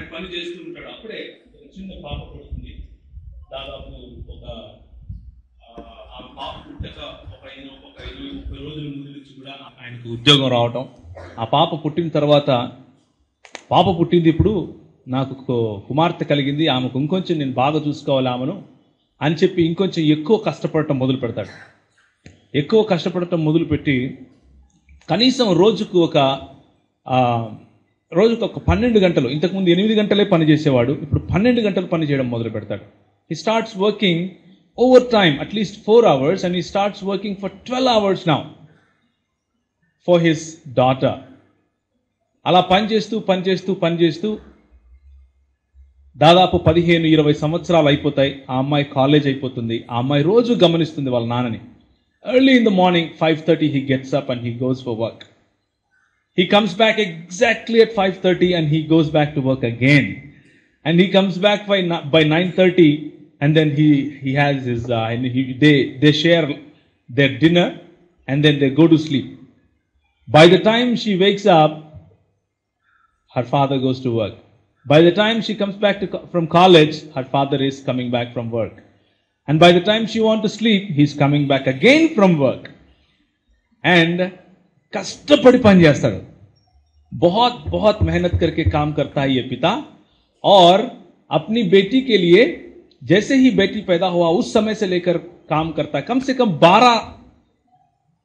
ఆయన పని చేస్తూ ఉంటాడు. అప్పుడే ఒక చిన్న పాప పుడుతుంది. దాదాపు ఒక ఆ పాప పుట్టక ఒక 20-30 రోజుల ముందు నుంచి కూడా ఆయనకు ఉద్యోగం రావటం. ఆ పాప పుట్టిన తర్వాత పాప పుట్టింది, ఇప్పుడు నాకు కుమార్తె కలిగింది, ఆమెకు ఇంకొంచెం నేను బాగా చూసుకోవాలి ఆమెను అని చెప్పి ఇంకొంచెం ఎక్కువ కష్టపడటం మొదలు పెడతాడు. ఎక్కువ కష్టపడటం మొదలుపెట్టి కనీసం రోజుకు ఒక 12 గంటలు, ఇంతకుముందు 8 గంటలే పని చేసేవాడు, ఇప్పుడు 12 గంటలు పని చేయడం మొదలు పెడతాడు. He starts working overtime at least 4 hours and he starts working for 12 hours now for his daughter. అలా పనిచేస్తూ దాదాపు 15-20 సంవత్సరాలు అయిపోతాయి. ఆ అమ్మాయి కాలేజ్ అయిపోతుంది. ఆ అమ్మాయి రోజు గమనిస్తుంది వాళ్ళ నాన్నని. Early in the morning, 5:30, he gets up and he goes for work. He comes back exactly at 5:30 and he goes back to work again. And he comes back by 9:30 and then he has his, they share their dinner and then they go to sleep. By the time she wakes up, her father goes to work. By the time she comes back from college, her father is coming back from work. And by the time she wants to sleep, he's coming back again from work. And कष्टपड़ी पन చేస్తాడు. बहुत मेहनत करके काम करता है ये पिता. और अपनी बेटी के लिए जैसे ही बेटी पैदा हुआ उस समय से लेकर काम करता है. कम से कम 12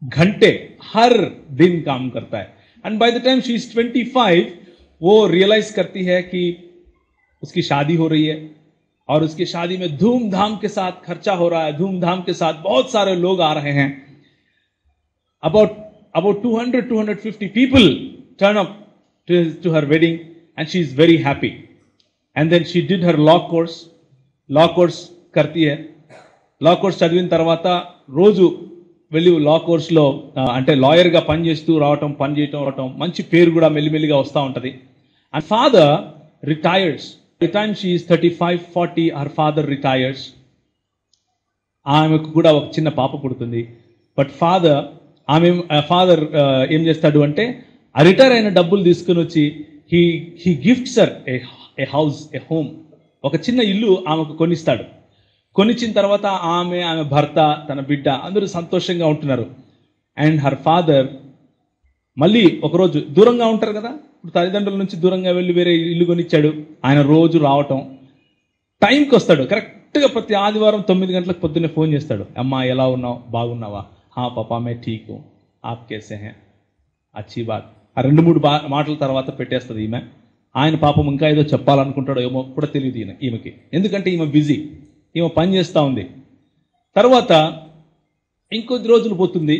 घंटे हर दिन काम करता है. And by the time she is 25, वो रियलाइज करती है कि उसकी शादी हो रही है और उसकी शादी में धूमधाम के साथ खर्चा हो रहा है, धूमधाम के साथ बहुत सारे लोग आ रहे हैं. About 200-250 people turn up to her wedding and she is very happy. And then she did her law course करती है. law course చదివిన తర్వాత రోజు వెళ్ళి లా కోర్స్లో అంటే లాయర్గా పనిచేస్తూ పని చేయటం మంచి పేరు కూడా మెల్లిమెల్లిగా వస్తూ ఉంటుంది. And father retires. The time she is 35-40, her father retires. ఆమెకు కూడా ఒక చిన్న పాప పుడుతుంది. బట్ ఫాదర్ ఏం చేస్తాడు అంటే ఆ రిటైర్ అయిన డబ్బులు తీసుకుని వచ్చి he gifts her A house, A home, ఒక చిన్న ఇల్లు ఆమెకు కొనిస్తాడు. కొనిచ్చిన తర్వాత ఆమె భర్త, తన బిడ్డ అందరూ సంతోషంగా ఉంటున్నారు. అండ్ హర్ ఫాదర్ మళ్ళీ ఒకరోజు దూరంగా ఉంటారు కదా, ఇప్పుడు తల్లిదండ్రుల నుంచి దూరంగా వెళ్ళి వేరే ఇల్లు కొనిచ్చాడు. ఆయన రోజు రావటం, టైంకి వస్తాడు. కరెక్ట్గా ప్రతి ఆదివారం 9 గంటలకు పొద్దున్నే ఫోన్ చేస్తాడు. అమ్మా ఎలా ఉన్నావు, బాగున్నావా? హా పాపా మే ఠీక్ హూ, ఆప్ కేసే హే, అచ్చీ బాత్. ఆ 2-3 మాటల తర్వాత పెట్టేస్తుంది ఈమె. ఆయన పాపం ఇంకా ఏదో చెప్పాలనుకుంటాడో ఏమో కూడా తెలియదు ఈమెకి, ఎందుకంటే ఈమె బిజీ, ఈమె పని చేస్తూ ఉంది. తర్వాత ఇంకొద్ది రోజులు పోతుంది.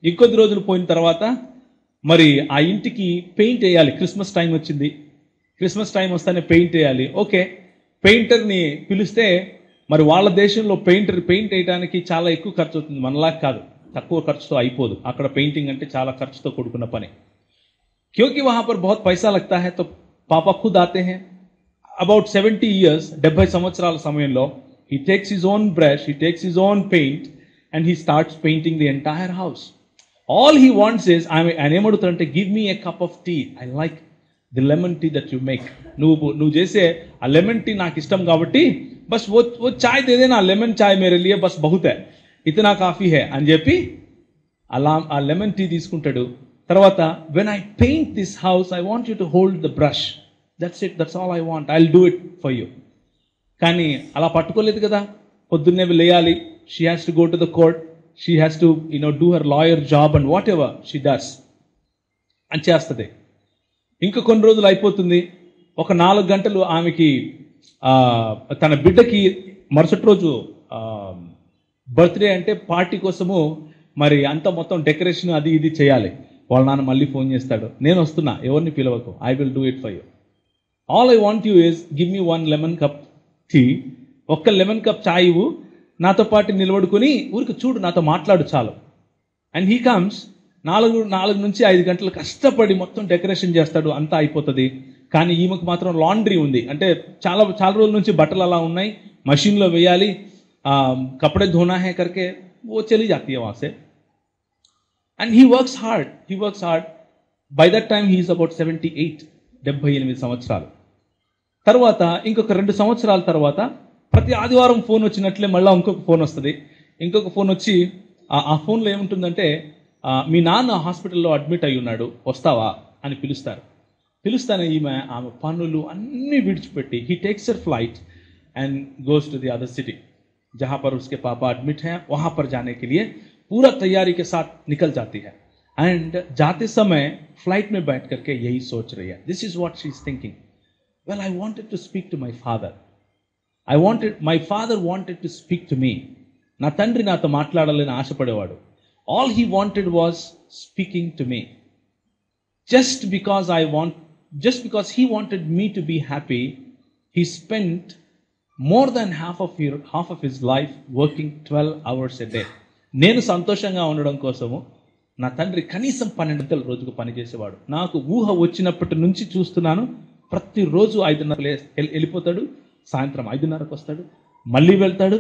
ఇంకొద్ది రోజులు పోయిన తర్వాత మరి ఆ ఇంటికి పెయింట్ వేయాలి. క్రిస్మస్ టైం వచ్చింది. క్రిస్మస్ టైం వస్తేనే పెయింట్ వేయాలి. ఓకే, పెయింటర్ని పిలిస్తే మరి వాళ్ళ దేశంలో పెయింట్ వేయడానికి చాలా ఎక్కువ ఖర్చు అవుతుంది. మనలా కాదు, తక్కువ ఖర్చుతో అయిపోదు. అక్కడ పెయింటింగ్ అంటే చాలా ఖర్చుతో కూడుకున్న పని. क्योंकि वहां पर बहुत पैसा लगता है तो पापा खुद आते हैं. About 70 years, 70 సంవత్సరాల సమయంలో he takes his own brush, he takes his own paint and he starts painting the entire house. All he wants is, ఆయన ఏమడుగుతాడంటే, give me a cup of tea, I like the lemon tea that you make. నువ్వు చేసే ఆ lemon tea నాకు ఇష్టం కాబట్టి bus वो चाय दे देना, లెమన్ चाय मेरे लिए बस बहुत है, इतना काफी है అని చెప్పి అలా ఆ లెమన్ టీ తీసుకుంటాడు. తర్వాత when I paint this house, I want you to hold the brush. That's it, that's all I want, I'll do it for you. కానీ అలా పట్టుకోలేదు కదా, పొద్దున్నే లేయాలి. She has to go to the court, she has to do her lawyer job and whatever she does అని చేస్తుంది. ఇంకా కొన్ని రోజులు అయిపోతుంది. ఒక 4 గంటలు ఆమెకి తన బిడ్డకి మరుసటి రోజు బర్త్డే అంటే పార్టీ కోసము మరి అంత మొత్తం డెకరేషన్ అది ఇది చేయాలి. వాళ్ళ నాన్న మళ్ళీ ఫోన్ చేస్తాడు, నేను వస్తున్నా, ఎవరిని పిలవకు, I will do it for you. All I want you is give me 1 lemon cup tea, ఒక్క లెమన్ కప్ చాయ్ ఇవ్వు, నాతో పాటు నిలబడుకొని ఊరికి చూడు, నాతో మాట్లాడు చాలు. And he comes. 4 నుంచి 5 గంటలు కష్టపడి మొత్తం డెకరేషన్ చేస్తాడు, అంతా అయిపోతుంది. కానీ ఈమెకు మాత్రం లాండ్రీ ఉంది. అంటే చాలా రోజుల నుంచి బట్టలు అలా ఉన్నాయి, మషిన్లో వేయాలి, కపడే ధోనా హే కర్కే वो चली जाती है वहां से. And he works hard. By that time he is about 78 సంవత్సరాలు. తర్వాత ఇంకొక 2 సంవత్సరాల తర్వాత ప్రతి ఆదివారం ఫోన్ వచ్చినట్లే మళ్ళీ ఇంకొక ఫోన్ వస్తుంది. ఇంకొక ఫోన్ వచ్చి ఆ ఫోన్లో ఏముంటుందంటే మీ నాన్న హాస్పిటల్లో అడ్మిట్ అయి ఉన్నాడు, వస్తావా అని పిలుస్తారు. పిలుస్తానే ఆమె పనులు అన్నీ విడిచిపెట్టి he takes her flight and goes to the other city जहां पर उसके पापा एडमिट हैं, वहां पर जाने के लिए पूरा तैयारी के साथ निकल जाती है. एंड जाते समय फ्लाइट में बैठ करके यही सोच रही है. This is what she is thinking. Well, I wanted to speak to my father. my father wanted to speak to me. నా తండ్రి నాతో మాట్లాడాలని ఆశపడేవాడు. All he wanted was speaking to me. Just because he wanted me to be happy, he spent more than half of his life working 12 hours a day. నేను సంతోషంగా ఉండడం కోసము నా తండ్రి కనీసం 12 గంటలు రోజుకు పనిచేసేవాడు. నాకు ఊహ వచ్చినప్పటి నుంచి చూస్తున్నాను, ప్రతిరోజు 5:30 వెళ్ళిపోతాడు, సాయంత్రం 5:30కు వస్తాడు, మళ్ళీ వెళ్తాడు,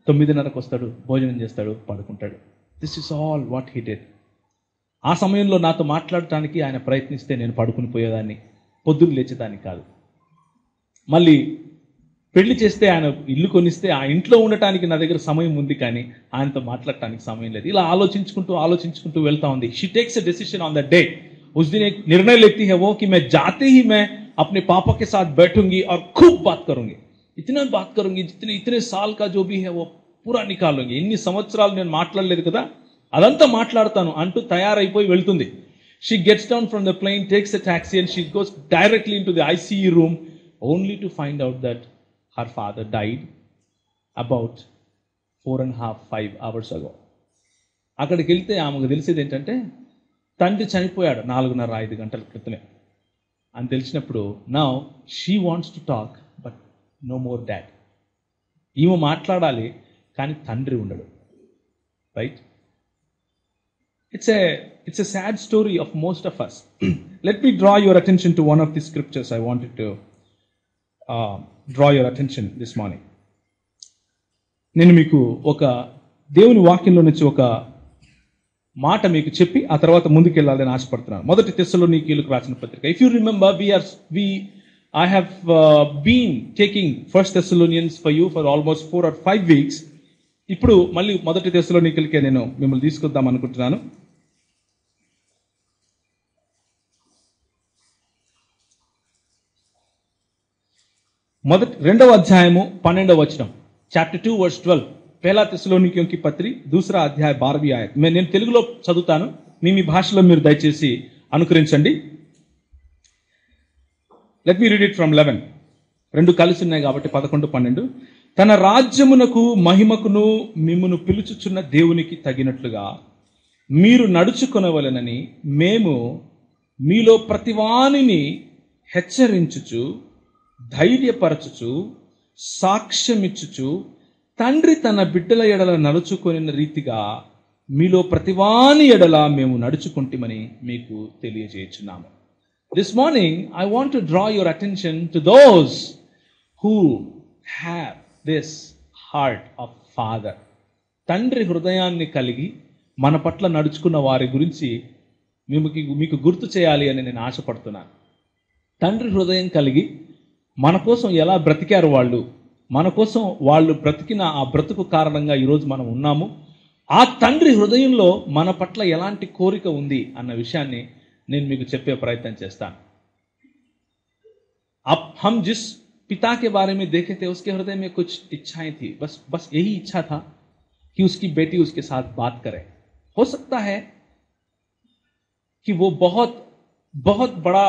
9:30కు వస్తాడు, భోజనం చేస్తాడు, పడుకుంటాడు. This is all what he did. ఆ సమయంలో నాతో మాట్లాడటానికి ఆయన ప్రయత్నిస్తే నేను పడుకుని పోయేదాన్ని, పొద్దున్న లేచేదాన్ని కాదు. మళ్ళీ పెళ్లి చేస్తే ఆయన ఇల్లు కొనిస్తే ఆ ఇంట్లో ఉండటానికి నా దగ్గర సమయం ఉంది, కానీ ఆయనతో మాట్లాడటానికి సమయం లేదు. ఇలా ఆలోచించుకుంటూ వెళ్తా ఉంది. She takes a decision on the day. उस दिन एक निर्णय लेती है वो कि मैं जाते ही मैं अपने पापा के साथ बैठूंगी और खूब बात करूंगी. इतना बात करूंगी जितने इतने साल का जो भी है वो पूरा निकालूंगी. इन्नी సంవత్సరాలు నేను మాట్లాడలేదు కదా, అదంతా మాట్లాడతాను అంటూ తయారైపోయి వెళ్తుంది. She gets down from the plane, takes a taxi and she goes directly into the ICU room only to find out that her father died about 4.5-5 hours ago. అక్కడికి వెళ్తే ఆమెకు తెలిసేది ఏంటంటే తండ్రి చనిపోయాడు 4:30-5 గంటల క్రితమే అని తెలిసినప్పుడు now she wants to talk but no more dad. ఈమె మాట్లాడాలి కానీ తండ్రి ఉండడు. Right? It's a sad story of most of us. Let me draw your attention to one of the scriptures I wanted to draw your attention this morning. నేను మీకు ఒక దేవుని వాక్యంలో నుంచి ఒక మాట మీకు చెప్పి ఆ తర్వాత ముందుకెళ్ళాలని ఆశపడుతున్నాను. మొదటి తెస్సలోనికీయులకు రాసిన పత్రిక. If you remember I have been taking First Thessalonians for you for almost 4 or 5 weeks. ఇప్పుడు మళ్ళీ మొదటి తెస్సలోనికీయులకే నేను మిమ్మల్ని తీసుకొద్దాం అనుకుంటున్నాను. రెండవ అధ్యాయము 12వ వచనం. Chapter 2 verse 12. पहला తెస్సలోనికీయుల की पत्री दूसरा अध्याय 12वीं आयत. నేను తెలుగులో చదువుతాను, మీ భాషలో మీరు దయచేసి అనుకరించండి. Let me read it from 11. రెండు కలిసి ఉన్నాయి కాబట్టి 11, 12. తన రాజ్యమునకు మహిమకును మిమ్మును పిలుచుచున్న దేవునికి తగినట్లుగా మీరు నడుచుకొనవలెనని మేము మీలో ప్రతివానిని హెచ్చరించుచు ధైర్యపరచుచు సాక్ష్యమిచ్చుచు తండ్రి తన బిడ్డల ఎడల నడుచుకొనిన రీతిగా మీలో ప్రతివాని ఎడల మేము నడుచుకుంటామని మీకు తెలియజేయుచున్నాము. This morning I want to draw your attention to those who have this heart of father. తండ్రి హృదయాన్ని కలిగి మన పట్ల నడుచుకున్న వారి గురించి మీకు గుర్తు చేయాలి అని నేను ఆశపడుతున్నాను. తండ్రి హృదయం కలిగి మన కోసం ఎలా బ్రతికారు వాళ్ళు, మన కోసం వాళ్ళు బ్రతికిన ఆ బ్రతుకు కారణంగా ఈరోజు మనం ఉన్నాము. ఆ తండ్రి హృదయంలో మన పట్ల ఎలాంటి కోరిక ఉంది అన్న విషయాన్ని నేను మీకు చెప్పే ప్రయత్నం చేస్తాను. अब हम जिस पिता के बारे में देखे थे उसके हृदय में कुछ इच्छाएं थी. बस यही इच्छा था कि उसकी बेटी उसके साथ बात करे. हो सकता है कि वो बहुत बहुत बड़ा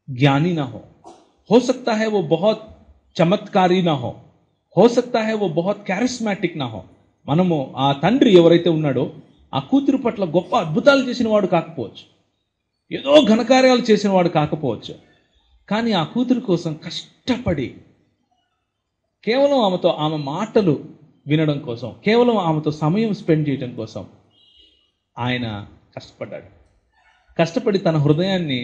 ज्ञानी ना हो सकता है वो बहुत చమత్కారీ నా హో సక్తా హై, ఓ బహుత్ క్యారిస్మాటిక్ నా హో. మనము ఆ తండ్రి ఎవరైతే ఉన్నాడో ఆ కూతురు పట్ల గొప్ప అద్భుతాలు చేసిన వాడు కాకపోవచ్చు, ఏదో ఘనకార్యాలు చేసిన వాడు కాకపోవచ్చు, కానీ ఆ కూతురు కోసం కష్టపడి కేవలం ఆమె మాటలు వినడం కోసం, కేవలం ఆమెతో సమయం స్పెండ్ చేయడం కోసం ఆయన కష్టపడ్డాడు. కష్టపడి తన హృదయాన్ని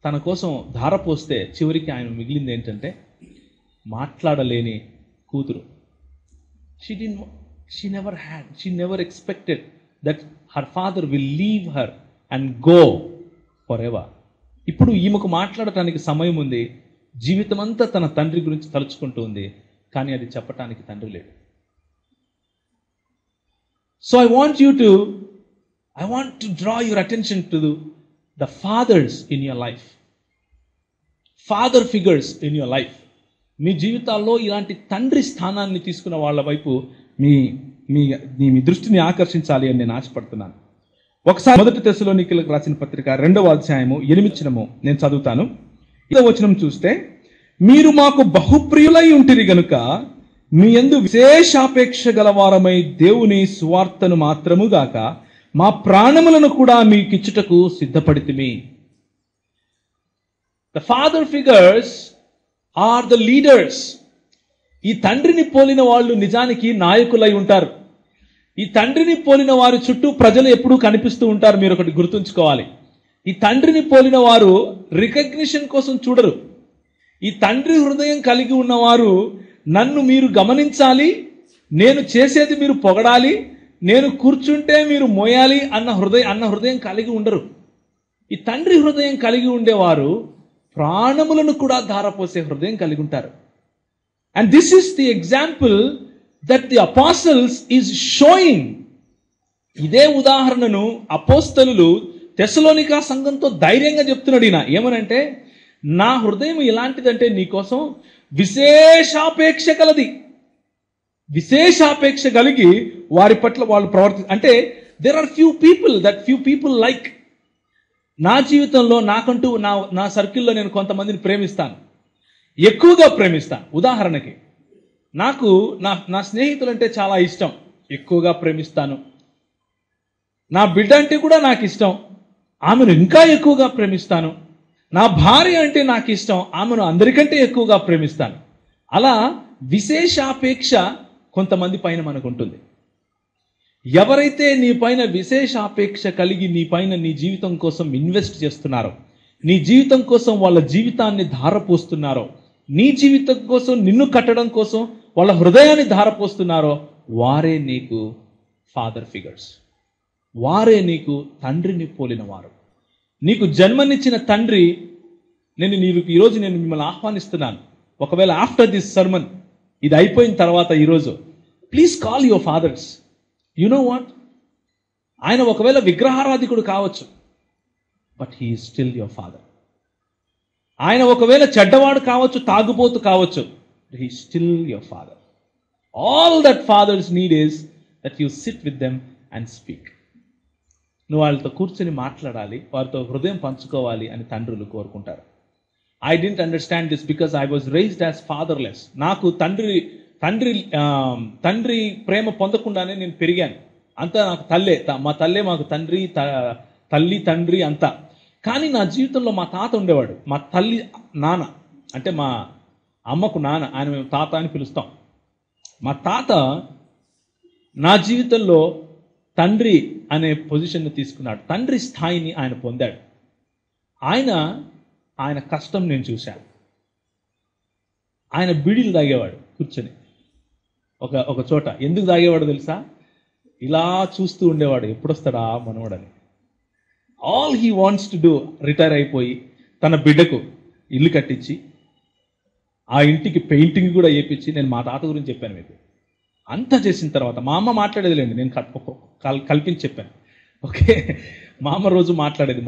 తన కోసం ధారపోస్తే చివరికి ఆయన మిగిలింది ఏంటంటే మాట్లాడలేని కూతురు. She never expected that her father will leave her and go forever. ఇప్పుడు ఈమెకు మాట్లాడటానికి సమయం ఉంది, జీవితం అంతా తన తండ్రి గురించి తలుచుకుంటూ ఉంది, కానీ అది చెప్పటానికి తండ్రి లేడు. So I want to draw your attention to the fathers in your life. Father figures in your life. మీ జీవితాల్లో ఇలాంటి తండ్రి స్థానాన్ని తీసుకున్న వాళ్ళ వైపు మీ దృష్టిని ఆకర్షించాలి అని నేను ఆశపడుతున్నాను. ఒకసారి 1 తెస్సలోనికీయులకు రాసిన పత్రిక 2వ అధ్యాయము 8వ వచనము నేను చదువుతాను. 8వ వచనం చూస్తే, మీరు మాకు బహుప్రియులై ఉంటిరి గనుక మీ యందు విశేషాపేక్ష గలవారమై దేవుని సువార్తను మాత్రము గాక మా ప్రాణములను కూడా మీకిచ్చుటకు సిద్ధపడితిమి. The father figures are the leaders. ఈ తండ్రిని పోలిన వాళ్ళు నిజానికి నాయకులై ఉంటారు. ఈ తండ్రిని పోలిన వారి చుట్టూ ప్రజలు ఎప్పుడూ కనిపిస్తూ ఉంటారు. మీరు ఒకటి గుర్తుంచుకోవాలి. ఈ తండ్రిని పోలిన వారు రికగ్నిషన్ కోసం చూడరు. ఈ తండ్రి హృదయం కలిగి ఉన్నవారు నన్ను మీరు గమనించాలి, నేను చేసేది మీరు పొగడాలి, నేను కూర్చుంటే మీరు మోయాలి అన్న హృదయం కలిగి ఉండరు. ఈ తండ్రి హృదయం కలిగి ఉండేవారు ప్రాణములను కూడా ధారపోసే హృదయం కలిగి ఉంటారు. And this is the example that the apostles is sowing. ఇదే ఉదాహరణను అపోస్తలులు తెస్సలోనికా సంఘంతో ధైర్యంగా చెప్తున్నాడు. ఈయన ఏమనంటే, నా హృదయం ఎలాంటిదంటే నీకోసం విశేషాపేక్ష కలది. విశేషాపేక్ష కలిగి వారి పట్ల వాళ్ళు అంటే there are few people like. నా జీవితంలో నాకంటూ నా సర్కిల్లో నేను కొంతమందిని ప్రేమిస్తాను, ఎక్కువగా ప్రేమిస్తాను. ఉదాహరణకి నాకు నా స్నేహితులంటే చాలా ఇష్టం, ఎక్కువగా ప్రేమిస్తాను. నా బిడ్డ అంటే కూడా నాకు ఇష్టం, ఆమెను ఇంకా ఎక్కువగా ప్రేమిస్తాను. నా భార్య అంటే నాకు ఇష్టం, ఆమెను అందరికంటే ఎక్కువగా ప్రేమిస్తాను. అలా విశేషాపేక్ష కొంతమంది పైన మనకు ఉంటుంది. ఎవరైతే నీ పైన విశేషాపేక్ష కలిగి నీ పైన నీ జీవితం కోసం ఇన్వెస్ట్ చేస్తున్నారో, నీ జీవితం కోసం వాళ్ళ జీవితాన్ని ధారపోస్తున్నారో, నీ జీవితం కోసం నిన్ను కట్టడం కోసం వాళ్ళ హృదయాన్ని ధారపోస్తున్నారో, వారే నీకు ఫాదర్ ఫిగర్స్. వారే నీకు తండ్రిని పోలిన వారు. నీకు జన్మనిచ్చిన తండ్రి. ఈరోజు నేను మిమ్మల్ని ఆహ్వానిస్తున్నాను. ఒకవేళ ఆఫ్టర్ దిస్ సర్మన్ ఇది అయిపోయిన తర్వాత ఈరోజు please call your fathers. You know what, ఆయన ఒకవేళ విగ్రహారాధికుడు కావచ్చు, but he is still your father. ఆయన ఒకవేళ చెడ్డవాడు కావచ్చు, తాగుబోతు కావచ్చు, he is still your father. All that fathers need is that you sit with them and speak. నువ్వు వాళ్ళతో కూర్చొని మాట్లాడాలి, వారితో హృదయం పంచుకోవాలి అని తండ్రులు కోరుకుంటారు. I didn't understand this because I was raised as fatherless. నాకు తండ్రి ప్రేమ పొందకుండానే నేను పెరిగాను. అంతా నాకు మా తల్లే మాకు తల్లి తండ్రి అంతా. కానీ నా జీవితంలో మా తాత ఉండేవాడు. మా తల్లి నాన్న అంటే మా అమ్మకు నాన్న, ఆయన మేము తాత అని పిలుస్తాం. మా తాత నా జీవితంలో తండ్రి అనే పొజిషన్ని తీసుకున్నాడు. తండ్రి స్థాయిని ఆయన పొందాడు. ఆయన కష్టం నేను చూశాను. ఆయన బీడీలు తాగేవాడు కూర్చొని ఒక చోట. ఎందుకు తాగేవాడు తెలుసా? ఇలా చూస్తూ ఉండేవాడు, ఎప్పుడొస్తాడా మనవడని. All he wants to do, retire అయిపోయి తన బిడ్డకు ఇల్లు కట్టించి ఆ ఇంటికి పెయింటింగ్ కూడా వేయించి, నేను మా తాత గురించి చెప్పాను మీకు. అంతా చేసిన తర్వాత మా అమ్మ మాట్లాడేదిలేండి, నేను కల్పించి చెప్పాను. ఓకే, మా అమ్మ రోజు మాట్లాడేది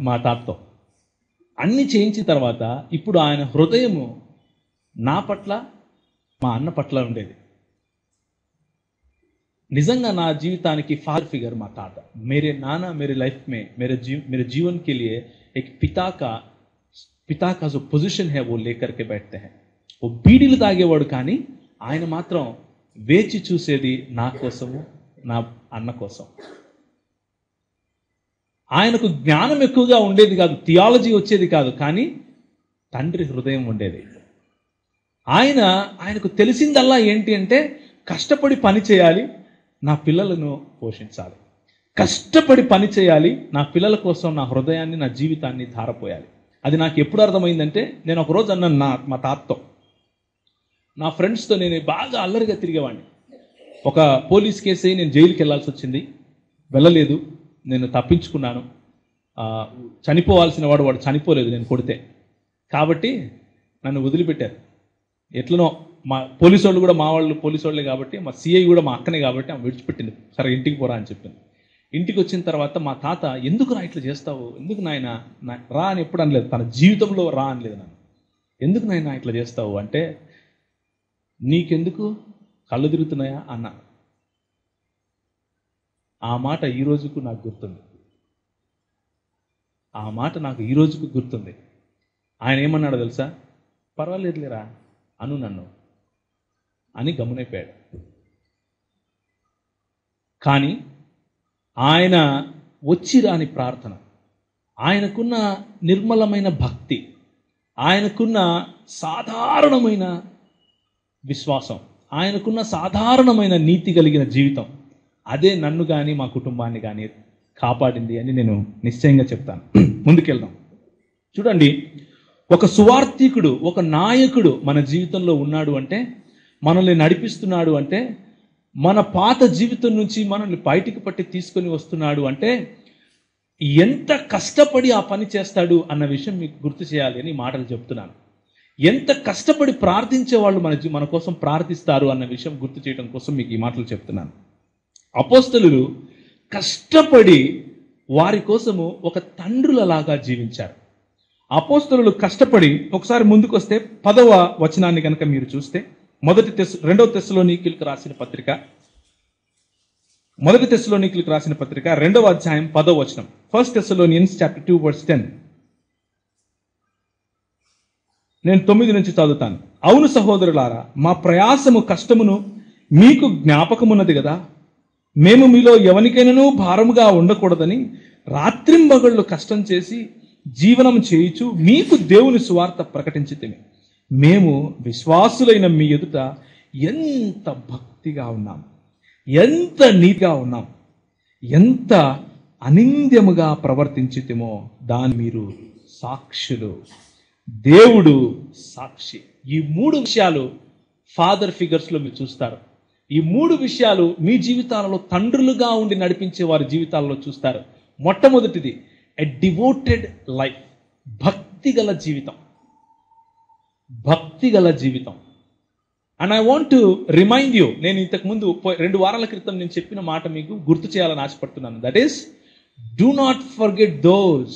మా తాతతో. అన్ని చేయించిన తర్వాత ఇప్పుడు ఆయన హృదయము నా పట్ల, మా అన్న పట్ల ఉండేది. నిజంగా నా జీవితానికి फादर फिगर మా తాత. मेरे नाना मेरे लाइफ में मेरे जीवन के लिए एक पिता का जो पोजीशन है वो लेकर के बैठते हैं. वो బీడీలు తాగేవాడు, కానీ ఆయన మాత్రం వేచి చూసేది నా కోసము, నా అన్న కోసం. ఆయనకు జ్ఞానం ఎక్కువగా ఉండేది కాదు, థియాలజీ వచ్చేది కాదు, కానీ తండ్రి హృదయం ఉండేది. ఆయనకు తెలిసిందల్లా ఏంటి అంటే, కష్టపడి పని చేయాలి, నా పిల్లలను పోషించాలి. కష్టపడి పని చేయాలి, నా పిల్లల కోసం నా హృదయాన్ని, నా జీవితాన్ని ధారపోయాలి. అది నాకు ఎప్పుడు అర్థమైందంటే, నేను ఒకరోజు అన్నాను మా తాతతో, నా ఫ్రెండ్స్తో నేను బాగా అల్లరిగా తిరిగేవాడిని. ఒక పోలీస్ కేసు అయి నేను జైలుకి వెళ్ళాల్సి వచ్చింది, వెళ్ళలేదు, నేను తప్పించుకున్నాను. చనిపోవాల్సిన వాడు చనిపోలేదు నేను కొడితే. కాబట్టి నన్ను వదిలిపెట్టారు. ఎట్లనో మా పోలీసు వాళ్ళు కూడా పోలీసు వాళ్ళే కాబట్టి, మా సిఐ కూడా మా అక్కనే కాబట్టి ఆమె విడిచిపెట్టింది. సరే ఇంటికి పోరా అని చెప్పింది. ఇంటికి వచ్చిన తర్వాత మా తాత, ఎందుకు రా ఇట్లా చేస్తావు, ఎందుకు నాయన రా అని ఎప్పుడు అనలేదు, తన జీవితంలో రా అనలేదు నన్ను. ఎందుకు నాయన ఇట్లా చేస్తావు అంటే, నీకెందుకు కళ్ళు తిరుగుతున్నాయా అన్న. ఆ మాట ఈ రోజుకు నాకు గుర్తుంది. ఆ మాట నాకు ఈ రోజుకు గుర్తుంది. ఆయన ఏమన్నాడో తెలుసా, పర్వాలేదులేరా అను నన్ను అని గమనైపోయాడు. కానీ ఆయన వచ్చి రాని ప్రార్థన, ఆయనకున్న నిర్మలమైన భక్తి, ఆయనకున్న సాధారణమైన విశ్వాసం, ఆయనకున్న సాధారణమైన నీతి కలిగిన జీవితం, అదే నన్ను కానీ మా కుటుంబాన్ని కానీ కాపాడింది అని నేను నిశ్చయంగా చెప్తాను. ముందుకెళ్దాం. చూడండి, ఒక సువార్థికుడు, ఒక నాయకుడు మన జీవితంలో ఉన్నాడు అంటే, మనల్ని నడిపిస్తున్నాడు అంటే, మన పాత జీవితం నుంచి మనల్ని బయటికి పట్టి తీసుకొని వస్తున్నాడు అంటే, ఎంత కష్టపడి ఆ పని చేస్తాడు అన్న విషయం మీకు గుర్తు చేయాలి అని మాటలు చెప్తున్నాను. ఎంత కష్టపడి ప్రార్థించే వాళ్ళు మన కోసం ప్రార్థిస్తారు అన్న విషయం గుర్తు చేయడం కోసం మీకు ఈ మాటలు చెప్తున్నాను. అపోస్తలులు కష్టపడి వారి కోసము ఒక తండ్రులలాగా జీవించారు. అపోస్తలులు కష్టపడి, ఒకసారి ముందుకు వస్తే 10వ వచనాన్ని కనుక మీరు చూస్తే, 2 తెస్సలోనికీయులకు రాసిన పత్రిక 2వ అధ్యాయం 10వ వచనం. 1 Thessalonians chapter 2 verse 10. నేను 9 నుంచి చదువుతాను. అవును సహోదరులారా, మా ప్రయాసము కష్టమును మీకు జ్ఞాపకమున్నది కదా. మేము మీలో ఎవరికైనాను భారముగా ఉండకూడదని రాత్రింబగళ్ళు కష్టం చేసి జీవనం చేయుచు మీకు దేవుని సువార్త ప్రకటించితిమి. మేము విశ్వాసులైన మీ ఎదుట ఎంత భక్తిగా ఉన్నాం, ఎంత నీతిగా ఉన్నాం, ఎంత అనింద్యముగా ప్రవర్తించితిమో దాని మీరు సాక్షులు. దేవుడు సాక్షి. ఈ 3 విషయాలు ఫాదర్ ఫిగర్స్లో మీరు చూస్తారు. ఈ 3 విషయాలు మీ జీవితాలలో తండ్రులుగా ఉండి నడిపించే వారి జీవితాలలో చూస్తారు. మొట్టమొదటిది ఎ డివోటెడ్ లైఫ్, భక్తిగల జీవితం. భక్తిగల జీవితం. And I want to remind you, నేను ఇంతకుముందు 2 వారాల క్రితం నేను చెప్పిన మాట మీకు గుర్తు చేయాలని ఆశపడుతున్నాను. That is, do not forget those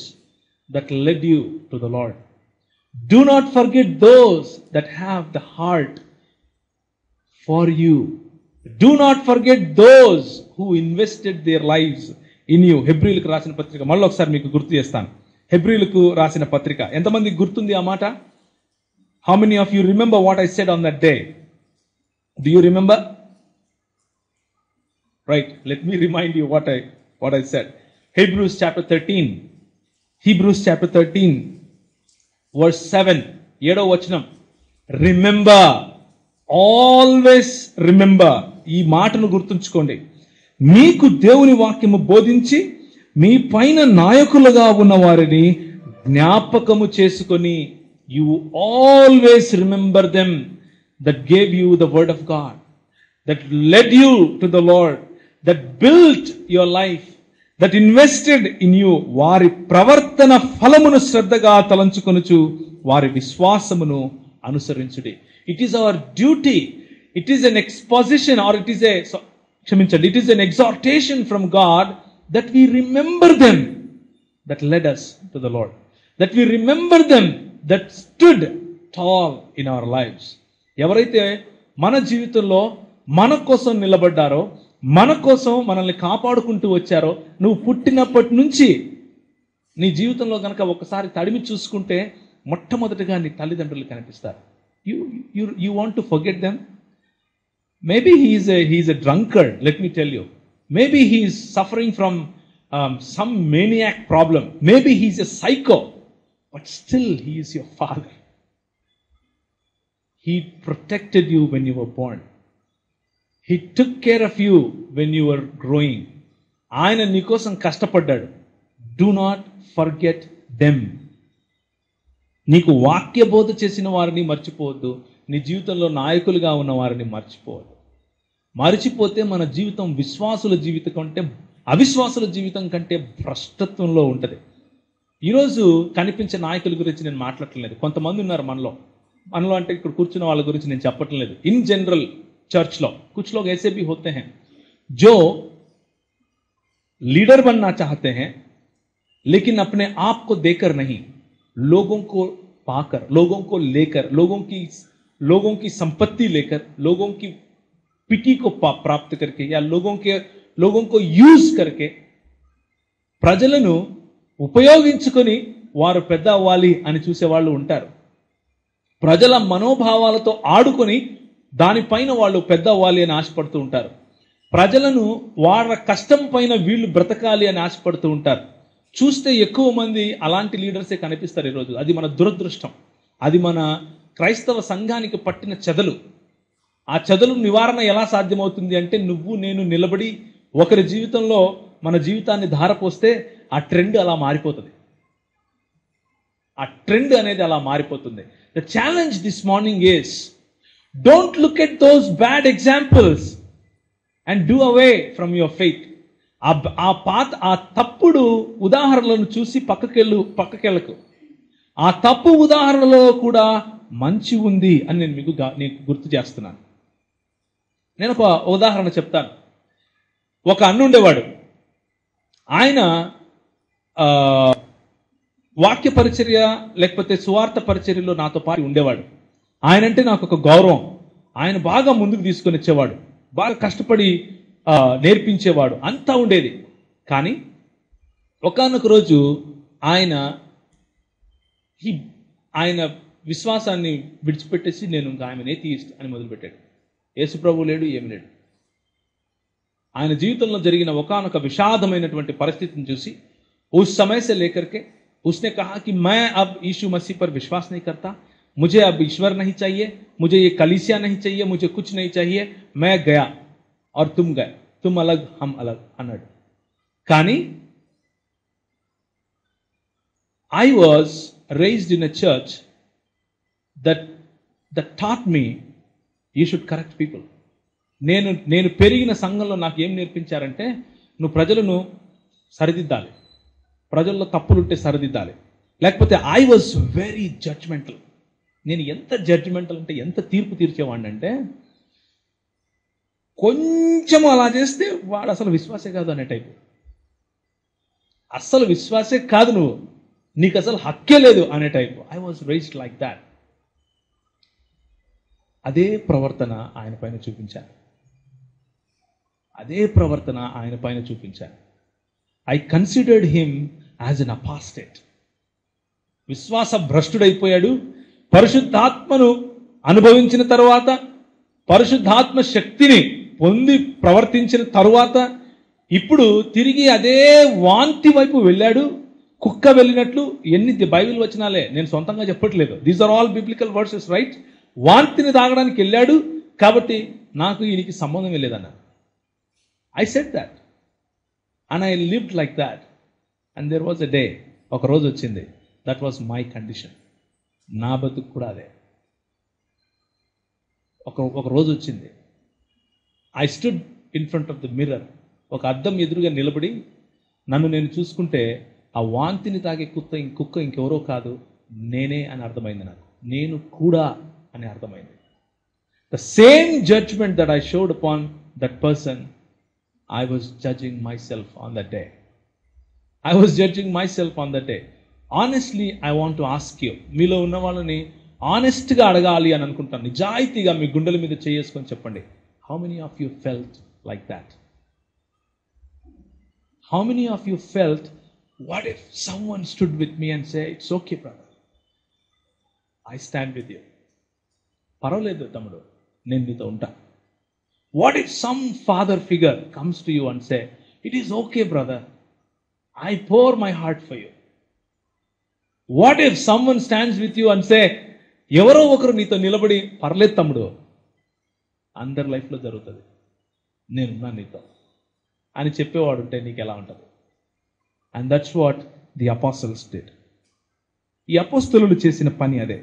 that led you to the Lord. Do not forget those that have the heart for you. Do not forget those who invested their lives in you. హెబ్రీలకు రాసిన పత్రిక మళ్ళీ ఒకసారి మీకు గుర్తు చేస్తాను. హెబ్రీలకు రాసిన పత్రిక, ఎంతమందికి గుర్తుంది ఆ మాట? How many of you remember what I said on that day? Do you remember? Right, let me remind you what I said. Hebrews chapter 13 verse 7, 7వ వచనం. Remember, always remember. ఈ మాటను గుర్తుంచుకోండి. మీకు దేవుని వాక్యము బోధించి మీ పైన నాయకులుగా ఉన్న వారిని జ్ఞాపకము చేసుకొని, you always remember them that gave you the word of God, that led you to the Lord, that built your life, that invested in you. వారి ప్రవర్తన ఫలమును శ్రద్ధగా తలంచుకొనుచు వారి విశ్వాసమును అనుసరించుడి. It is our duty, it is an exposition, or it is an exhortation from God that we remember them that led us to the Lord, that we remember them that stood tall in our lives. ఎవరైతే మన జీవితంలో మన కోసం నిలబడ్డారో, మన కోసం మనల్ని కాపాడుకుంటూ వచ్చారో, నువ్వు పుట్టినప్పటి నుంచి నీ జీవితంలో కనుక ఒకసారి తడిమి చూసుకుంటే మొట్టమొదటిగా నీ తల్లిదండ్రులు కనిపిస్తారు. You want to forget them? Maybe he's a drunkard, let me tell you. Maybe he's suffering from some maniac problem. Maybe he's a psycho, but still he is your father. He protected you when you were born. He took care of you when you were growing. ఆయన నీ కోసం కష్టపడ్డాడు. Do not forget them. నీకు వాక్య బోధ చేసిన వారిని మర్చిపోవద్దు. నీ జీవితంలో నాయకులుగా ఉన్న వారిని మర్చిపోవద్దు. మర్చిపోతే మన జీవితం విశ్వాసుల జీవితం కంటే, అవిశ్వాసుల జీవితం కంటే భ్రష్టత్వంలో ఉంటుంది. ఈరోజు కనిపించే నాయకుల గురించి నేను మాట్లాడట్లేదు. కొంతమంది ఉన్నారు మనలో, మనలో అంటే ఇక్కడ కూర్చున్న వాళ్ళ గురించి నేను చెప్పటం లేదు. ఇన్ జనరల్ चर्च लो कुछ लोग ऐसे भी होते हैं जो लीडर बनना चाहते हैं लेकिन अपने आप को देकर नहीं, लोगों को पाकर, लोगों को लेकर, लोगों की संपत्ति लेकर, लोगों की पिटी को प्राप्त करके या लोगों को यूज करके ప్రజలను ఉపయోగించుకొని వారు పెద్ద అవ్వాలి అని చూసేవాళ్ళు ఉంటారు. ప్రజల మనోభావాలతో ఆడుకొని దానిపైన వాళ్ళు పెద్ద అవ్వాలి అని ఆశపడుతూ ఉంటారు. ప్రజలను వాళ్ళ కష్టం పైన వీళ్ళు బ్రతకాలి అని ఆశపడుతూ ఉంటారు. చూస్తే ఎక్కువ మంది అలాంటి లీడర్సే కనిపిస్తారు ఈరోజు. అది మన దురదృష్టం. అది మన క్రైస్తవ సంఘానికి పట్టిన చెదలు. ఆ చెదలు నివారణ ఎలా సాధ్యమవుతుంది అంటే నువ్వు నేను నిలబడి ఒకరి జీవితంలో మన జీవితాన్ని ధారపోస్తే ఆ ట్రెండ్ అలా మారిపోతుంది. ఆ ట్రెండ్ అనేది అలా మారిపోతుంది. The challenge this morning is don't look at those bad examples and do away from your faith. ఆ తప్పుడు ఉదాహరణలను చూసి పక్కకెళ్ళకు. ఆ తప్పు ఉదాహరణలో కూడా మంచి ఉంది అని నేను నీకు గుర్తు చేస్తున్నాను. నేను ఒక ఉదాహరణ చెప్తాను. ఒక అన్న ఉండేవాడు. ఆయన వాక్య పరిచర్య లేకపోతే సువార్త పరిచర్యలో నాతో పాటు ఉండేవాడు. ఆయనంటే నాకు ఒక గౌరవం. ఆయన బాగా ముందుకు తీసుకొని వచ్చేవాడు, బాగా కష్టపడి నేర్పించేవాడు, అంతా ఉండేది. కానీ ఒకానొక రోజు ఆయన విశ్వాసాన్ని విడిచిపెట్టేసి నేను ఇంకా ఆయన ఏథీయిస్ట్ అని మొదలుపెట్టాడు. యేసుప్రభు లేడు, ఏమి లేడు. ఆయన జీవితంలో జరిగిన ఒకానొక విషాదమైనటువంటి పరిస్థితిని చూసి उस समय से लेकर के उसने कहा कि मैं अब यीशु मसीह पर विश्वास नहीं करता, मुझे अब ईश्वर नहीं चाहिए, मुझे ये कलीसिया नहीं चाहिए, मुझे कुछ नहीं चाहिए, मैं गया और तुम गए, तुम अलग हम अलग अनड. కానీ I was raised in a church that taught me you should correct people. నేను పెరిగిన సంఘంలో నాకు ఏం నేర్పించారంటే నువ్వు ప్రజలను సరిదిద్దాలి, ప్రజల్లో తప్పులుంటే సరిదిద్దాలి. లేకపోతే ఐ వాజ్ వెరీ జడ్జ్మెంటల్. నేను ఎంత జడ్జ్మెంటల్ అంటే ఎంత తీర్పు తీర్చేవాడిని అంటే కొంచెం అలా చేస్తే వాడు అసలు విశ్వాసే కాదు అనే టైపు. అస్సలు విశ్వాసే కాదు, నువ్వు నీకు అసలు హక్కే లేదు అనే type. I was raised like that. అదే ప్రవర్తన ఆయన పైన చూపించాను. I considered him as an apostate. విశ్వాస భ్రష్టుడైపోయాడు. పరిశుద్ధాత్మను అనుభవించిన తరువాత, పరిశుద్ధాత్మ శక్తిని పొంది ప్రవర్తించిన తరువాత ఇప్పుడు తిరిగి అదే వాంతి వైపు వెళ్ళాడు. కుక్క వెళ్ళినట్లు. ఎన్ని బైబిల్ వచనాలే, నేను సొంతంగా చెప్పట్లేదు. These are all biblical verses, right? వాంతిని తాగడానికి వెళ్ళాడు కాబట్టి నాకు ఈయనకి సంబంధమే లేదన్న. I said that and I lived like that. And there was a day, ఒక రోజు వచ్చింది, దట్ వాజ్ మై కండిషన్. నా బతుకు కూడా అదే. ఒక రోజు వచ్చింది. I stood in front of the mirror. ఒక అద్దం ఎదురుగా నిలబడి నన్ను నేను చూసుకుంటే ఆ వాంతిని తాగే కుక్క ఇంకెవరో కాదు, నేనే అని అర్థమైంది. నాకు నేను కూడా అని అర్థమైంది. The same judgement that I showed upon that person, I was judging myself on that day. Honestly, I want to ask you, మీలో ఉన్న వాళ్ళని ఆనెస్ట్గా అడగాలి అని అనుకుంటాను. నిజాయితీగా మీ గుండెల మీద చేసుకొని చెప్పండి. How many of you felt like that? How many of you felt, what if someone stood with me and say, it's okay brother, I stand with you, పర్వాలేదు తమ్ముడు, నేను నీతో ఉంటా. What if some father figure comes to you and say, it is okay brother, I pour my heart for you? What if someone stands with you and say, ఎవరో ఒకరు నీతో నిలబడి, పర్లేదు తమ్ముడు, అందరి లైఫ్లో జరుగుతుంది, నేనున్నా నీతో అని చెప్పేవాడు ఉంటే నీకు ఎలా ఉంటుంది? And that's what the apostles did. ఈ అపోస్తలులు చేసిన పని అదే,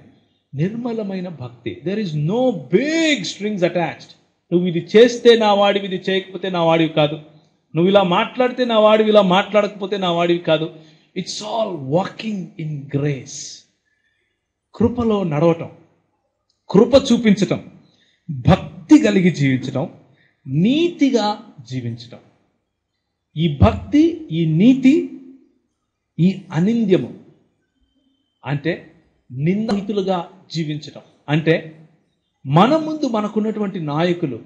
నిర్మలమైన భక్తి. There is no big strings attached. నువ్వు ఇది చేస్తే నా వాడివి, ఇది చేయకపోతే నా వాడివి కాదు. నువ్వు ఇలా మాట్లాడితే నా వాడివి, ఇలా మాట్లాడకపోతే నా వాడివి కాదు. It's all walking in grace. కృపలో నడవటం. కృప చూపించటం, భక్తి కలిగి జీవించటం, నీతిగా జీవించటం. ఈ భక్తి, ఈ నీతి, ఈ అనింద్యము అంటే నిందితులుగా జీవించటం. అంటే మన ముందు మనకున్నటువంటి నాయకులు,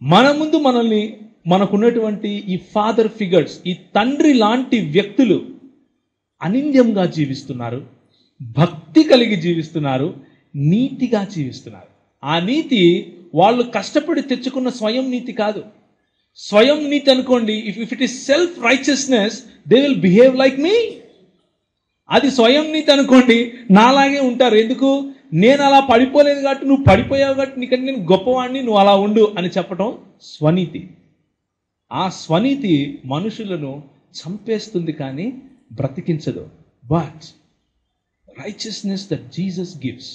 మన ముందు మనకున్నటువంటి ఈ ఫాదర్ ఫిగర్స్, ఈ తండ్రి లాంటి వ్యక్తులు అనింద్యంగా జీవిస్తున్నారు, భక్తి కలిగి జీవిస్తున్నారు, నీతిగా జీవిస్తున్నారు. ఆ నీతి వాళ్ళు కష్టపడి తెచ్చుకున్న స్వయం నీతి కాదు. స్వయం నీతి అనుకోండి, if it is self righteousness, they will behave like me. అది స్వయం నీతి అనుకోండి, నాలాగే ఉంటారు. ఎందుకు? నేను అలా పడిపోలేదు కాబట్టి, నువ్వు పడిపోయావు కాబట్టి నీకంటే నేను గొప్పవాడిని, నువ్వు అలా ఉండు అని చెప్పటం స్వనీతి. ఆ స్వనీతి మనుషులను చంపేస్తుంది కానీ బ్రతికించదు. But righteousness that Jesus gives,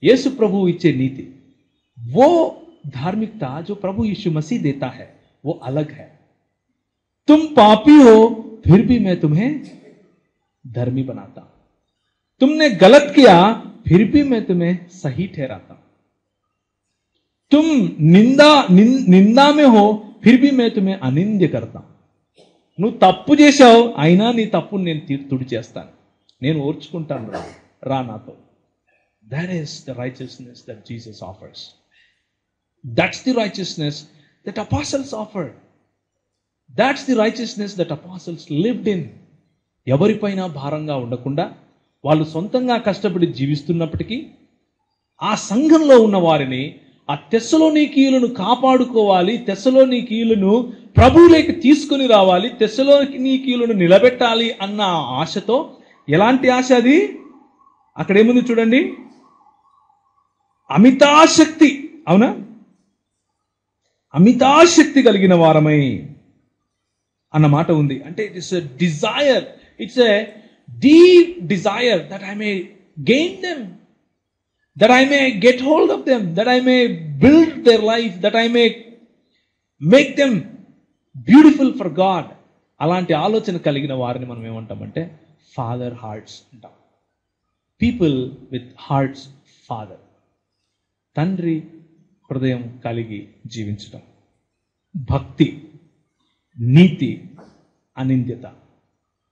యేసు ప్రభు ఇచ్చే నీతి, वो धार्मिकता जो प्रभु यीशु मसीह देता है वो अलग है. तुम पापी हो फिर भी मैं तुम्हें धर्मी बनाता. तुमने गलत किया फिर भी मैं तुम्हें सही ठहराता. तुम निंदा में हो फिर भी मैं तुम्हें अनिंद्य करता. నువ్వు తప్పు చేశావు, అయినా నీ తప్పును నేను తుడి చేస్తాను, నేను ఓర్చుకుంటాను, రా నాతో. That is the righteousness that Jesus offers. That's the righteousness that apostles offered. That's the righteousness that apostles lived in. ఎవరిపైనా భారంగా ఉండకుండా వాళ్ళు సొంతంగా కష్టపడి జీవిస్తున్నప్పటికీ ఆ సంఘంలో ఉన్న వారిని, ఆ తెస్సలోనికీయులను కాపాడుకోవాలి, తెస్సలోనికీయులను ప్రభువులోకి తీసుకుని రావాలి, తెస్సలోనికీయులను నిలబెట్టాలి అన్న ఆశతో. ఎలాంటి ఆశ అది? అక్కడ ఏముంది చూడండి, అమితాశక్తి. అవునా? అమితాశక్తి కలిగిన వారమై అన్న మాట ఉంది. అంటే it is a desire, it's a deep Dzire that I may gain them, that I may get hold of them, that I may build their life, that I may make them beautiful for God. అలాంటి ఆలోచన కలిగిన వారిని మనం ఏమంటామంటే father hearts అంటాం. People with hearts father, తండ్రి హృదయం కలిగి జీవించటం. భక్తి, నీతి, అనింద్యత.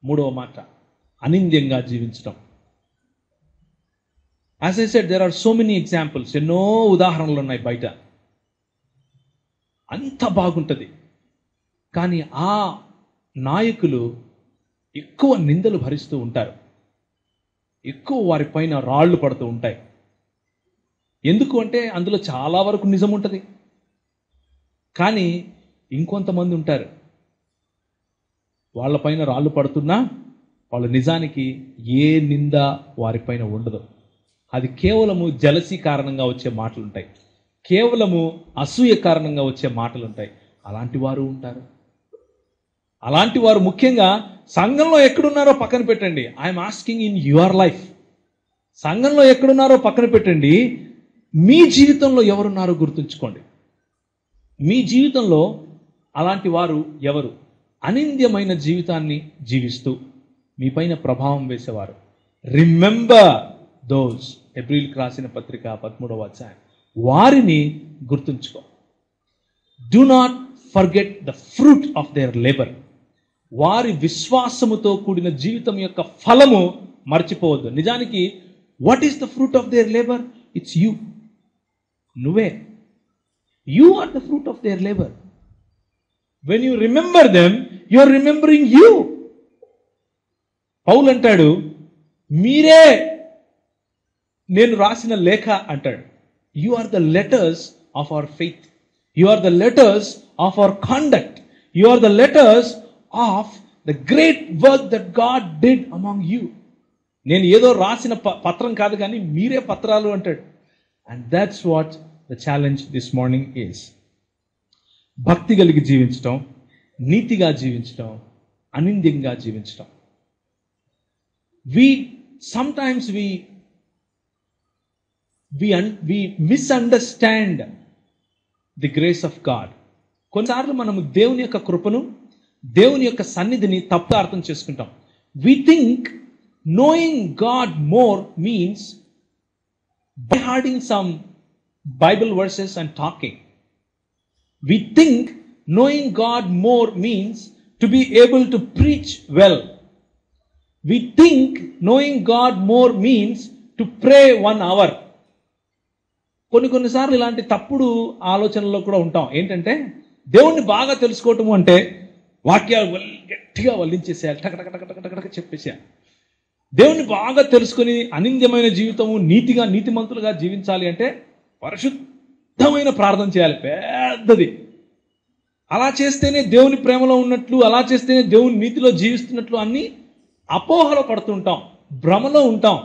మూడవ మాట అనింద్యంగా జీవించటం. As I said, there are so many examples. ఎన్నో ఉదాహరణలు ఉన్నాయి బయట. అంత బాగుంటుంది, కానీ ఆ నాయకులు ఎక్కువ నిందలు భరిస్తూ ఉంటారు, ఎక్కువ వారి పైన రాళ్లు పడుతూ ఉంటాయి. ఎందుకు అంటే అందులో చాలా వరకు నిజం ఉంటుంది. కానీ ఇంకొంతమంది ఉంటారు, వాళ్ళపైన రాళ్ళు పడుతున్నా వాళ్ళ నిజానికి ఏ నింద వారిపైన ఉండదు. అది కేవలము జలసీ కారణంగా వచ్చే మాటలు ఉంటాయి, కేవలము అసూయ కారణంగా వచ్చే మాటలు ఉంటాయి. అలాంటి వారు ఉంటారు. అలాంటి వారు ముఖ్యంగా సంఘంలో ఎక్కడున్నారో పక్కన పెట్టండి. I'm asking in your life. సంఘంలో ఎక్కడున్నారో పక్కన పెట్టండి, మీ జీవితంలో ఎవరున్నారో గుర్తుంచుకోండి. మీ జీవితంలో అలాంటి వారు ఎవరు? అనింద్యమైన జీవితాన్ని జీవిస్తూ మీపైన ప్రభావం వేసేవారు. Remember those. హెబ్రీయులకు రాసిన పత్రిక 13వ అధ్యాయం. వారిని గుర్తుంచుకో. Do not forget the fruit of their labour. వారి విశ్వాసముతో కూడిన జీవితం యొక్క ఫలము మర్చిపోవద్దు. నిజానికి what is the fruit of their labour? It's you. నువ్వే. You are the fruit of their labour. When you remember them, you are remembering you. పౌలు అంటాడు, మీరే నేను రాసిన లేఖ అంటాడు. You are the letters of our faith. You are the letters of our conduct. You are the letters of the great work that God did among you. నేను ఏదో రాసిన పత్రం కాదు, కానీ మీరే పత్రాలు అంటాడు. And that's what the challenge this morning is. భక్తి కలిగి జీవించటం, నీతిగా జీవించటం, అనింద్యంగా జీవించటం. Sometimes we misunderstand the grace of God. కొన్నిసార్లు మనము దేవుని యొక్క కృపను, దేవుని యొక్క సన్నిధిని తప్పుగా అర్థం చేసుకుంటాం. We think knowing God more means by hearing some Bible verses and talking. We think knowing God more means to be able to preach well. We think knowing God more means to pray 1 hour. కొన్నిసార్లు ఇలాంటి తప్పుడు ఆలోచనలో కూడా ఉంటాం. ఏంటంటే దేవుణ్ణి బాగా తెలుసుకోవటము అంటే వాక్యాలు గట్టిగా వల్లించేసేయాలి, టకటక చెప్పేసేయాలి. దేవుణ్ణి బాగా తెలుసుకుని అనింద్యమైన జీవితము, నీతిమంతులుగా జీవించాలి అంటే పరిశుద్ధమైన ప్రార్థన చేయాలి, పెద్దది. అలా చేస్తేనే దేవుని ప్రేమలో ఉన్నట్లు, అలా చేస్తేనే దేవుని నీతిలో జీవిస్తున్నట్లు అన్ని అపోహలో పడుతుంటాం, భ్రమలో ఉంటాం.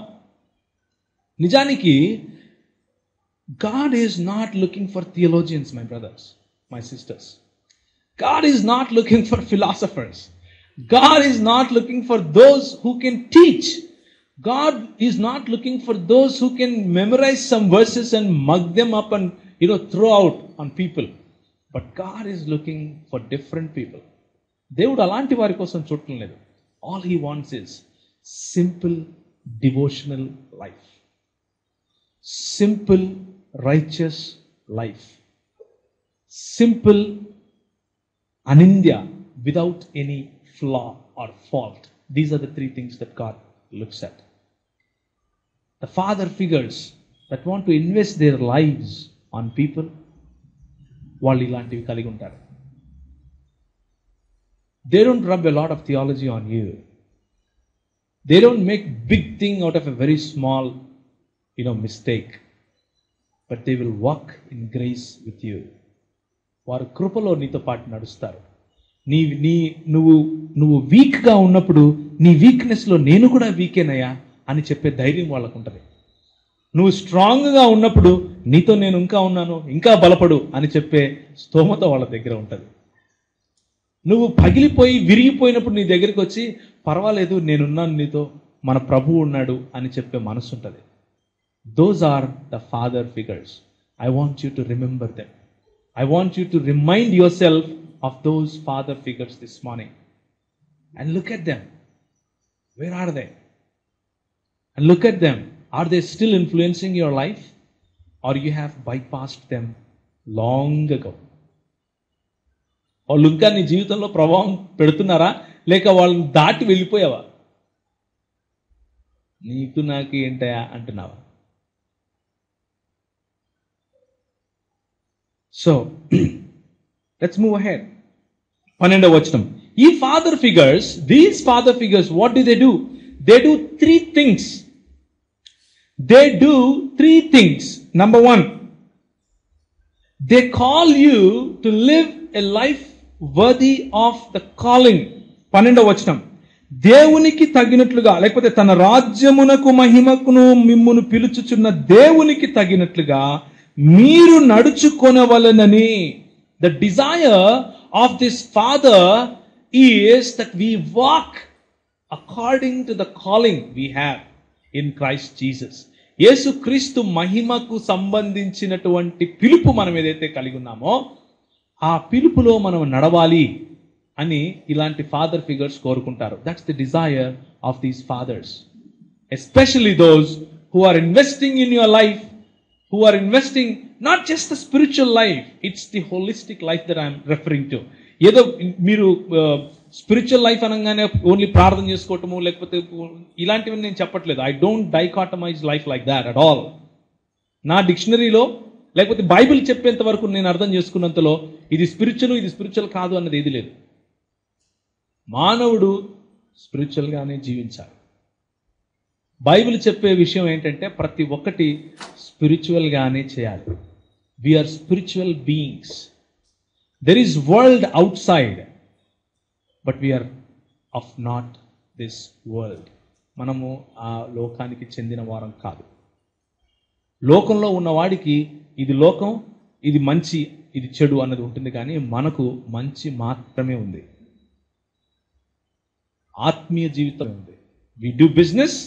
నిజానికి God is not looking for theologians, my brothers, my sisters. God is not looking for philosophers. God is not looking for those who can teach. God is not looking for those who can memorize some verses and mug them up and throw out on people. But God is looking for different people. దేవుడు అలాంటి వారి కోసం చూడటం లేదు. All he wants is simple devotional life. Simple righteous life. Simple anindya without any flaw or fault. These are the 3 things that God looks at. The father figures that want to invest their lives on people, వాళ్ళు ఇలాంటివి కలిగి ఉంటారు. They don't rub a lot of theology on you. They don't make big thing out of a very small mistake. But they will walk in grace with you. వారు కృపలో నీతో పాటు నడుస్తారు. నువ్వు వీక్గా ఉన్నప్పుడు నీ వీక్నెస్లో నేను కూడా వీకేనయ్యా అని చెప్పే ధైర్యం వాళ్ళకు ఉంటుంది. నువ్వు స్ట్రాంగ్గా ఉన్నప్పుడు నీతో నేను ఇంకా ఉన్నాను, ఇంకా బలపడు అని చెప్పే స్తోమత వాళ్ళ దగ్గర ఉంటుంది. నువ్వు పగిలిపోయి విరిగిపోయినప్పుడు నీ దగ్గరికి వచ్చి పర్వాలేదు నేనున్నాను నీతో, మన ప్రభువు ఉన్నాడు అని చెప్పే మనసు ఉంటుంది. Those are the father figures. I want you to remember them. I want you to remind yourself of those father figures this morning. And look at them. Where are they? And look at them. Are they still influencing your life? Or you have bypassed them long ago? వాళ్ళు ఇంకా నీ జీవితంలో ప్రభావం పెడుతున్నారా, లేక వాళ్ళని దాటి వెళ్ళిపోయావా? నీకు నాకు ఏంటయా అంటున్నావా? So, let's move ahead. 12వ వచనం. These father figures, what do? They do 3 things. They do 3 things. Number 1, they call you to live a life worthy of the calling. 12వ వచనం. దేవునికి తగినట్లుగా, లేకపోతే తన రాజ్యమునకు మహిమకును మిమ్మును పిలుచుచున్న దేవునికి తగినట్లుగా మీరు నడుచుకొనవలెనని. The desire of this Father is that we walk according to the calling we have in Christ Jesus. యేసుక్రీస్తు మహిమకు సంబంధించినటువంటి పిలుపు మనం ఏదైతే కలిగి ఉన్నామో ఆ పిలుపులో మనం నడవాలి అని ఇలాంటి ఫాదర్ ఫిగర్స్ కోరుకుంటారు. That's the desire of these fathers. Especially those who are investing in your life, who are investing not just the spiritual life, it's the holistic life that I'm referring to. ఏదో మీరు spiritual life అనగానే only ప్రార్థన చేసుకోవటము లేకపోతే ఇలాంటివి నేను చెప్పట్లేదు. I don't dichotomise life like that at all. నా డిక్షనరీలో లేకపోతే బైబిల్ చెప్పేంత వరకు నేను అర్థం చేసుకున్నంతలో ఇది స్పిరిచువల్ కాదు అన్నది ఏది లేదు. మానవుడు స్పిరిచువల్గానే జీవించాలి. బైబిల్ చెప్పే విషయం ఏంటంటే ప్రతి ఒక్కటి స్పిరిచువల్గానే చేయాలి. We are spiritual beings. There is world outside, but we are of not this world. మనము ఆ లోకానికి చెందిన వారం కాదు. లోకంలో ఉన్నవాడికి ఇది లోకం, ఇది మంచి, ఇది చెడు అన్నది ఉంటుంది, కానీ మనకు మంచి మాత్రమే ఉంది. ఆత్మీయ జీవితం ఉంది. వి డూ బిజినెస్,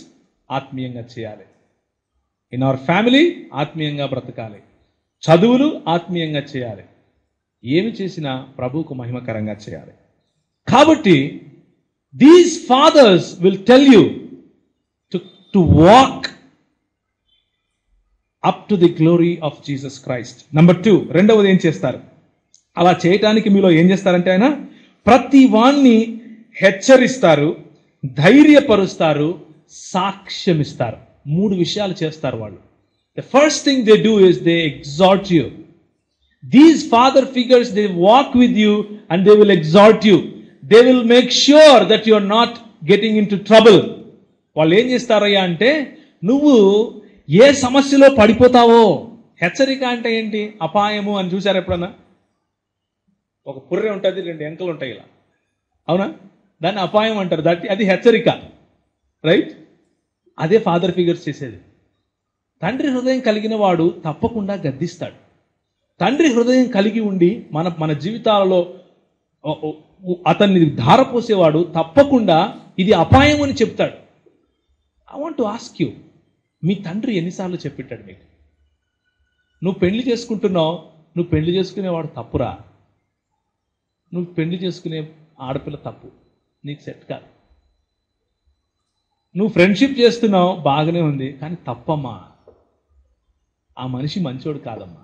ఆత్మీయంగా చేయాలి. ఇన్ అవర్ ఫ్యామిలీ ఆత్మీయంగా బ్రతకాలి. చదువులు ఆత్మీయంగా చేయాలి. ఏమి చేసినా ప్రభువుకు మహిమకరంగా చేయాలి. కాబట్టి these fathers will tell you to walk to the glory of Jesus Christ. Number 2, రెండవది ఏం చేస్తారు? అలా చేయటానికి మీలో ఏం చేస్తారంటే ఆయన ప్రతి వాణ్ణి హెచ్చరిస్తారు, ధైర్యపరుస్తారు, సాక్ష్యం ఇస్తారు. 3 విషయాలు చేస్తారు వాళ్ళు. The first thing they do is they exhort you. These father figures, they walk with you and they will exhort you. They will make sure that you are not getting into trouble. వాళ్ళు ఏం చేస్తారయ్యా అంటే, నువ్వు ఏ సమస్యలో పడిపోతావో. హెచ్చరిక అంటే ఏంటి? అపాయము అని చూసారు ఎప్పుడన్నా? ఒక పుర్రె ఉంటుంది, 2 ఎంకలు ఉంటాయి ఇలా, అవునా? దాన్ని అపాయం అంటారు. అది హెచ్చరిక, రైట్? అదే ఫాదర్ ఫిగర్స్ చేసేది. తండ్రి హృదయం కలిగిన వాడు తప్పకుండా గద్దిస్తాడు. తండ్రి హృదయం కలిగి ఉండి మన జీవితాలలో అతన్ని ధారపోసేవాడు తప్పకుండా ఇది అపాయం అని చెప్తాడు. I want to ask you, మీ తండ్రి ఎన్నిసార్లు చెప్పిట్టాడు మీకు? నువ్వు పెళ్లి చేసుకుంటున్నావు, నువ్వు పెళ్లి చేసుకునేవాడు తప్పురా, నువ్వు పెళ్లి చేసుకునే ఆడపిల్ల తప్పు, నీకు సెట్ కాదు. నువ్వు ఫ్రెండ్షిప్ చేస్తున్నావు, బాగానే ఉంది, కానీ తప్పమ్మా, ఆ మనిషి మంచోడు కాదమ్మా.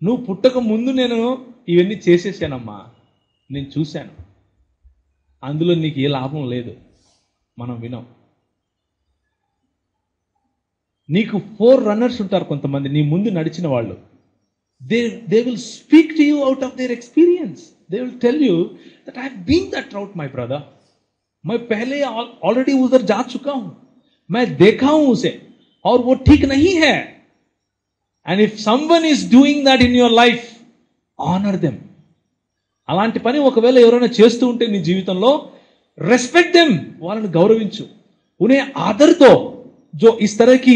నువ్వు పుట్టక ముందు నేను ఇవన్నీ చేసేసానమ్మా, నేను చూశాను, అందులో నీకు ఏ లాభం లేదు, మనం వినం. నీకు 4 రన్నర్స్ ఉంటారు కొంతమంది, నీ ముందు నడిచిన వాళ్ళు. They will speak to you out of their experience. They will tell you that I have been that route my brother, मैं पहले ऑलरेडी उधर जा चुका हूं, मैं देखा हूं उसे, और वो ठीक नहीं है. And if someone is doing that in your life, honor them. అలాంటి పని ఒకవేళ ఎవరైనా చేస్తూ ఉంటే నీ జీవితంలో, రెస్పెక్ట్ దెమ్, వాళ్ళని గౌరవించు. उन्हें आदर दो जो इस तरह की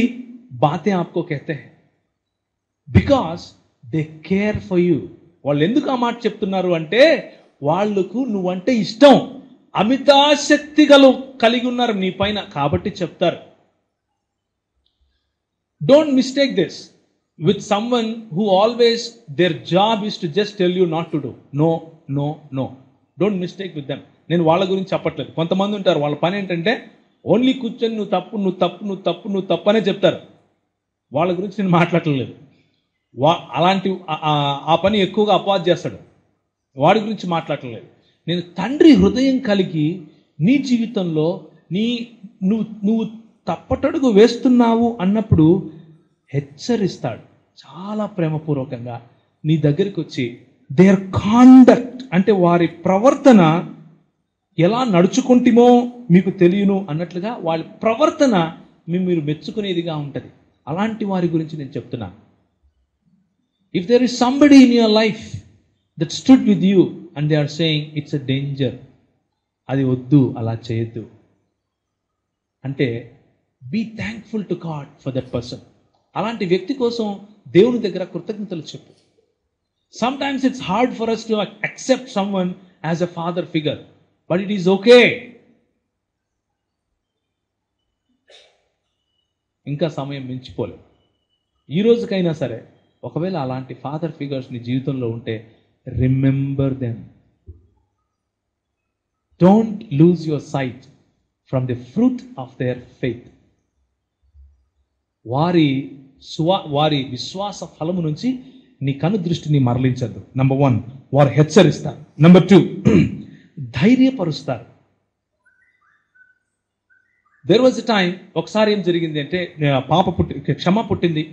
बातें आपको कहते हैं, because they care for you. వాళ్ళు ఎందుకు ఆ మాట చెప్తున్నారు అంటే, వాళ్ళకు నువ్వంటే ఇష్టం, అమితాశక్తి కలిగి ఉన్నారు నీ పైన, కాబట్టి చెప్తారు. Don't mistake this with someone who always their job is to just tell you not to do. No. Don't mistake with them. నేను వాళ్ళ గురించి చెప్పట్లేదు. కొంతమంది ఉంటారు, వాళ్ళ పని ఏంటంటే ఓన్లీ కూర్చొని నువ్వు తప్పు అనే చెప్తారు. వాళ్ళ గురించి నేను మాట్లాడలేదు. అలాంటి ఆ పని ఎక్కువగా అపవాదు చేస్తాడు, వాడి గురించి మాట్లాడలేదు. నేను తండ్రి హృదయం కలిగి నీ జీవితంలో నువ్వు తప్పటడుగు వేస్తున్నావు అన్నప్పుడు హెచ్చరిస్తాడు. చాలా ప్రేమపూర్వకంగా నీ దగ్గరికి వచ్చి, దేర్ కాండక్ట్ అంటే వారి ప్రవర్తన ఎలా నడుచుకుంటేమో మీకు తెలియను అన్నట్లుగా వాళ్ళ ప్రవర్తన మీరు మెచ్చుకునేదిగా ఉంటుంది. అలాంటి వారి గురించి నేను చెప్తున్నాను. If there is somebody in your life that stood with you and they are saying it's a danger, అది వద్దు, అలా చేయొద్దు అంటే, be thankful to God for that person. అలాంటి వ్యక్తి కోసం దేవుని దగ్గర కృతజ్ఞతలు చెప్పు. Sometimes it's hard for us to accept someone as a father figure, but it is okay. ఇంకా సమయం మించిపోలేదు. ఈ రోజుకైనా సరే ఒకవేళ అలాంటి ఫాదర్ ఫిగర్స్ నీ జీవితంలో ఉంటే, remember them. Don't lose your sight from the fruit of their faith. వారి విశ్వాస ఫలము నుంచి నీ కను దృష్టిని మరలించద్దు. నెంబర్ 1, వారు హెచ్చరిస్తారు. నెంబర్ 2, ధైర్యపరుస్తారు. దేర్ వాజ్ ఎ టైం, ఒకసారి ఏం జరిగింది అంటే, క్షమ పుట్టింది.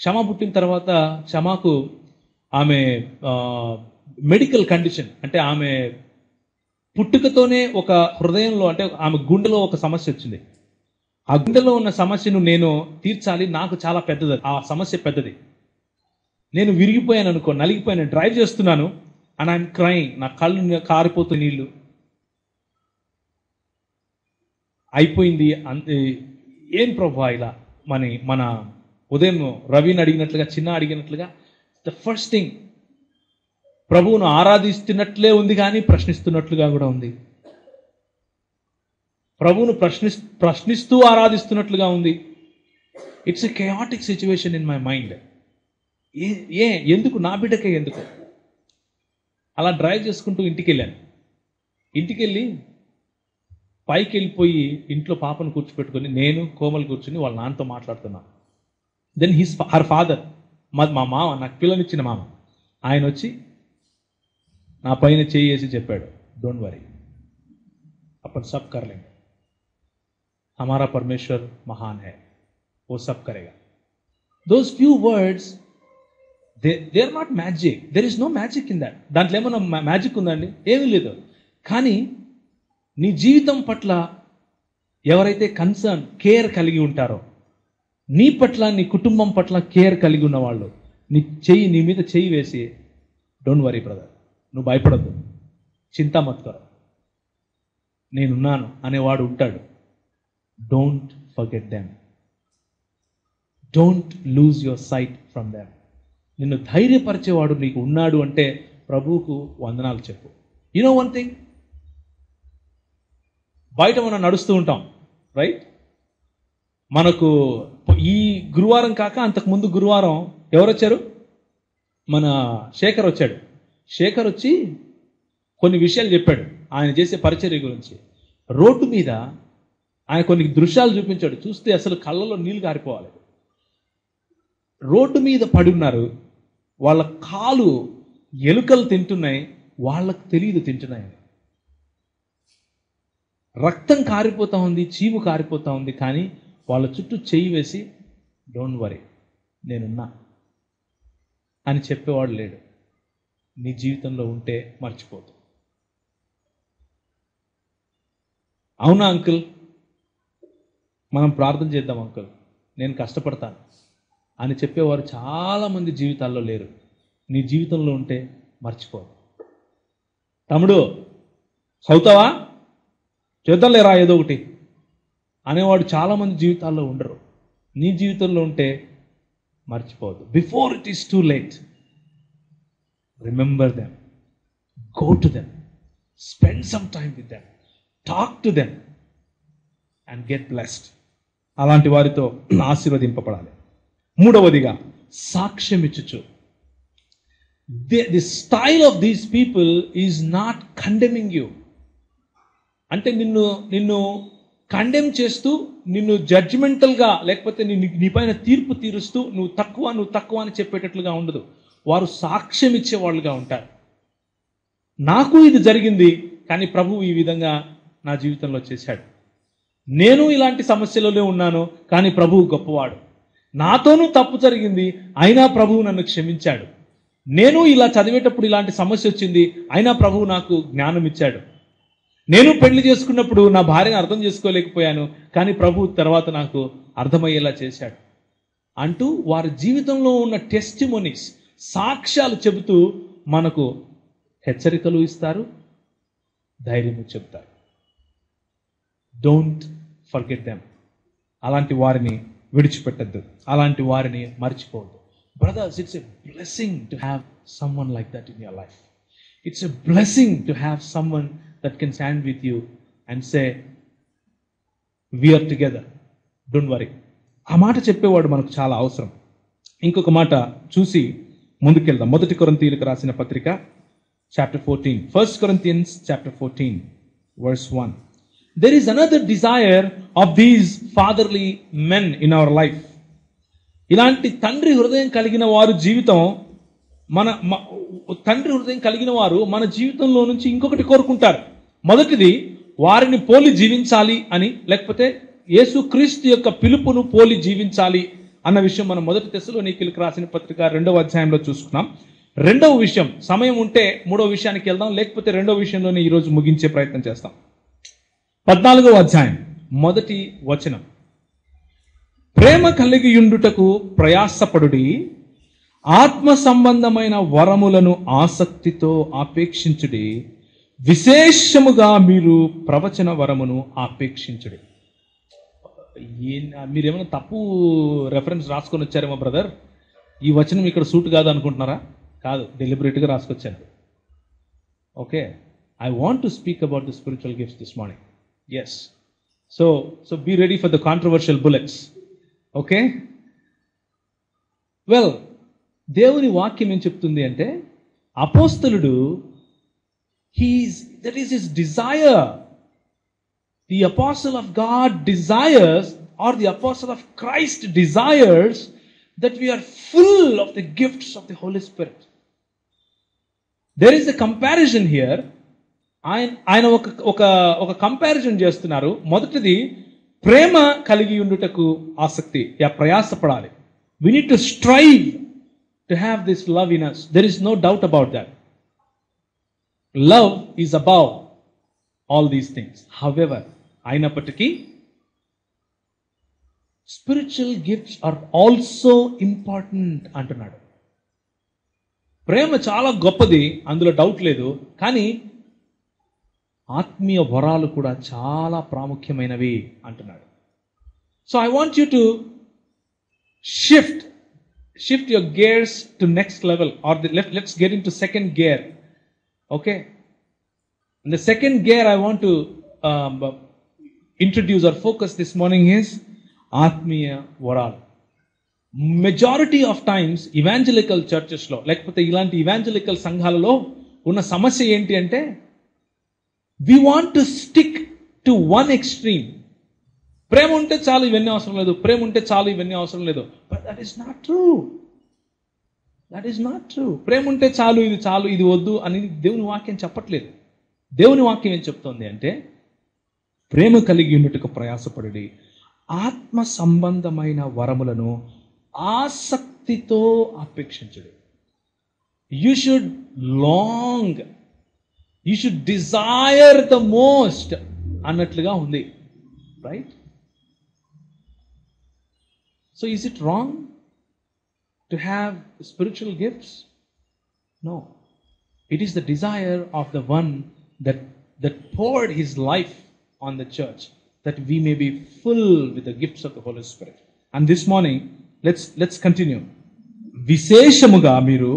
క్షమ పుట్టిన తర్వాత క్షమకు ఆమె మెడికల్ కండిషన్, అంటే ఆమె పుట్టుకతోనే ఒక హృదయంలో, అంటే ఆమె గుండెలో ఒక సమస్య వచ్చింది. ఆ గుండెలో ఉన్న సమస్యను నేను తీర్చాలి, నాకు చాలా పెద్దది, ఆ సమస్య పెద్దది. నేను విరిగిపోయాను అనుకో, నలిగిపోయాను, డ్రైవ్ చేస్తున్నాను అండ్ ఐఎమ్ క్రైయింగ్, నా కళ్ళు కారిపోతూ నీళ్ళు అయిపోయింది. ఏం ప్రభా ఇలా మన ఉదయం రవిని అడిగినట్లుగా, చిన్న అడిగినట్లుగా, ద ఫస్ట్ థింగ్, ప్రభువును ఆరాధిస్తున్నట్లే ఉంది కానీ ప్రశ్నిస్తున్నట్లుగా కూడా ఉంది. ప్రభువును ప్రశ్నిస్తూ ఆరాధిస్తున్నట్లుగా ఉంది. It's a chaotic situation in my mind. ఎందుకు నా బిడ్డకే ఎందుకు? అలా డ్రైవ్ చేసుకుంటూ ఇంటికి వెళ్ళాను. ఇంటికి వెళ్ళి పైకి వెళ్ళిపోయి ఇంట్లో పాపను కూర్చోపెట్టుకొని నేను కోమలు కూర్చుని వాళ్ళ నాన్నతో మాట్లాడుతున్నాను. దెన్ హర్ ఫాదర్, మా మామ, నాకు పిల్లనిచ్చిన మామ, ఆయన వచ్చి నా పైన చేయి వేసి చెప్పాడు, డోంట్ వరీ, अपन सब कर लेंगे, हमारा परमेश्वर महान है, वो सब करेगा. Those few words, they are not magic. There is no magic in that. దాంట్లో ఏమన్నా మ్యాజిక్ ఉందండి? ఏమీ లేదు. కానీ నీ జీవితం పట్ల ఎవరైతే కన్సర్న్, కేర్ కలిగి ఉంటారో, నీ పట్ల, నీ కుటుంబం పట్ల కేర్ కలిగి ఉన్న వాళ్ళు నీ మీద చెయ్యి వేసి, డోంట్ వరీ బ్రదర్, నువ్వు భయపడద్దు, చింతా మత్ కరో, నేనున్నాను అనేవాడు ఉంటాడు. Don't forget them, don't lose your sight from them. నిన్ను ధైర్యపరిచేవాడు నీకు ఉన్నాడు అంటే ప్రభువుకు వందనాలు చెప్పు. యు నో వన్ థింగ్, బయట మనం నడుస్తూ ఉంటాం, రైట్? మనకు ఈ గురువారం కాక అంతకుముందు గురువారం ఎవరు వచ్చారు? మన శేఖర్ వచ్చాడు. శేఖర్ వచ్చి కొన్ని విషయాలు చెప్పాడు ఆయన చేసే పరిచర్య గురించి. రోడ్డు మీద ఆయన కొన్ని దృశ్యాలు చూపించాడు, చూస్తే అసలు కళ్ళలో నీళ్లు కారిపోవాలి. రోడ్డు మీద పడి ఉన్నారు, వాళ్ళ కాలు ఎలుకలు తింటున్నాయి, వాళ్ళకు తెలియదు తింటున్నాయి. రక్తం కారిపోతా ఉంది, చీము కారిపోతా ఉంది, కానీ వాళ్ళ చుట్టూ చెయ్యి వేసి డోంట్ వరీ నేనున్నా అని చెప్పేవాడు లేడు. నీ జీవితంలో ఉంటే మర్చిపోతు. అవునా అంకుల్, మనం ప్రార్థన చేద్దాం అంకుల్, నేను కష్టపడతాను అని చెప్పేవారు చాలామంది జీవితాల్లో లేరు. నీ జీవితంలో ఉంటే మర్చిపోదు. తమ్ముడు చదువుతావా, చేద్దాం లేరా ఏదో ఒకటి అనేవాడు చాలామంది జీవితాల్లో ఉండరు. నీ జీవితంలో ఉంటే మర్చిపోవద్దు. Before it is too late, remember them, go to them, spend some time with them, talk to them and get blessed. అలాంటి వారితో ఆశీర్వదింపబడాలి. మూడవదిగా సాక్ష్యం ఇచ్చుచు. The style of these people is not condemning you. అంటే నిన్ను కండెమ్ చేస్తూ, నిన్ను జడ్జిమెంటల్గా, లేకపోతే నీ పైన తీర్పు తీరుస్తూ నువ్వు తక్కువ అని చెప్పేటట్లుగా ఉండదు. వారు సాక్ష్యం ఇచ్చేవాళ్ళుగా ఉంటారు. నాకు ఇది జరిగింది, కానీ ప్రభువు ఈ విధంగా నా జీవితంలో చేశాడు. నేను ఇలాంటి సమస్యలలో ఉన్నాను, కానీ ప్రభువు గొప్పవాడు. నాతోనూ తప్పు జరిగింది, అయినా ప్రభువు నన్ను క్షమించాడు. నేను ఇలా చదివేటప్పుడు ఇలాంటి సమస్య వచ్చింది, అయినా ప్రభువు నాకు జ్ఞానం ఇచ్చాడు. నేను పెళ్లి చేసుకున్నప్పుడు నా భార్యను అర్థం చేసుకోలేకపోయాను, కానీ ప్రభువు తర్వాత నాకు అర్థమయ్యేలా చేశాడు అంటూ వారి జీవితంలో ఉన్న టెస్టిమోనీస్, సాక్ష్యాలు చెబుతూ మనకు హెచ్చరికలు ఇస్తారు, ధైర్యము చెప్తారు. Don't forget them. అలాంటి వారిని విడిచిపెట్టద్దు, అలాంటి వారిని మర్చిపోవద్దు. Brothers, it's a blessing to have someone like that in your life. It's a blessing to have someone that can stand with you and say, we are together, don't worry. ఆ మాట చెప్పేవాడు మనకు చాలా అవసరం. ఇంకొక మాట చూసి ముందుకెళ్దాం. 1 కొరింథీయులకు రాసిన పత్రిక chapter 14, 1 Corinthians chapter 14 verse 1. There is another desire of these fatherly men in our life. ఇలాంటి తండ్రి హృదయం కలిగిన వారు జీవితం, తండ్రి హృదయం కలిగిన వారు మన జీవితంలో నుంచి ఇంకొకటి కోరుకుంటారు. మొదటిది, వారిని పోలి జీవించాలి అని, లేకపోతే యేసుక్రీస్తు యొక్క పిలుపును పోలి జీవించాలి అన్న విషయం మనం 1 తెస్సలోనికీయులకు రాసిన పత్రిక 2వ అధ్యాయంలో చూసుకున్నాం. రెండవ విషయం, సమయం ఉంటే 3వ విషయానికి వెళ్దాం, లేకపోతే 2వ విషయంలోనే ఈరోజు ముగించే ప్రయత్నం చేస్తాం. 14వ అధ్యాయం 1వ వచనం. ప్రేమ కలిగియుండుటకు ప్రయాసపడుడి, ఆత్మ సంబంధమైన వరములను ఆసక్తితో ఆపేక్షించుడి, విశేషముగా మీరు ప్రవచన వరమును ఆపేక్షించుడి. మీరేమైనా తప్పు రెఫరెన్స్ రాసుకొని వచ్చారేమో బ్రదర్, ఈ వచనం ఇక్కడ సూట్ కాదు అనుకుంటున్నారా? కాదు, డెలిబరేట్గా రాసుకొచ్చాను. Okay, I want to speak about the spiritual gifts this morning. Yes, so be ready for the controversial bullets. Okay, well, దేవుని వాక్యం ఏం చెప్తుంది అంటే, అపోస్తలుడు that is his desire. The apostle of God desires, or the apostle of Christ desires, that we are full of the gifts of the Holy Spirit. There is a comparison here. ఆయన ఒక comparison చేస్తున్నారు. మొదటిది ప్రేమ కలిగి ఉండుటకు ఆసక్తి, ప్రయాసపడాలి. We need to strive to have this love in us. There is no doubt about that. Love is above all these things. However, అయినప్పటికీ spiritual gifts are also important అంటున్నాడు. ప్రేమ చాలా గొప్పది, అందులో డౌట్ లేదు. కానీ ఆత్మీయ వరాలు కూడా చాలా ప్రాముఖ్యమైనవి అంటున్నాడు. So I want you to shift your gears to next level, or let's get into second gear. Okay, and the second gear I want to introduce or focus this morning is atmiya varal. Majority of times evangelical churches lo lekapothe ilanti evangelical sanghalalo unna samasya enti ante we want to stick to one extreme. ప్రేమ ఉంటే చాలు ఇవన్నీ అవసరం లేదు, ప్రేమ ఉంటే చాలు ఇవన్నీ అవసరం లేదు. But that is not true. That is not true. ప్రేమ ఉంటే చాలు ఇది వద్దు అని దేవుని వాక్యం చెప్పట్లేదు. దేవుని వాక్యం ఏం చెప్తోంది అంటే ప్రేమ కలిగి ఉన్నట్టుకు ప్రయాసపడి ఆత్మ సంబంధమైన వరములను ఆసక్తితో అపేక్షించుడు. You should long, you should desire the most అన్నట్లుగా ఉంది. Right? So is it wrong to have spiritual gifts? No. It is the desire of the one that poured his life on the church, that we may be full with the gifts of the Holy Spirit. And this morning, let's continue. విశేషముగా మీరు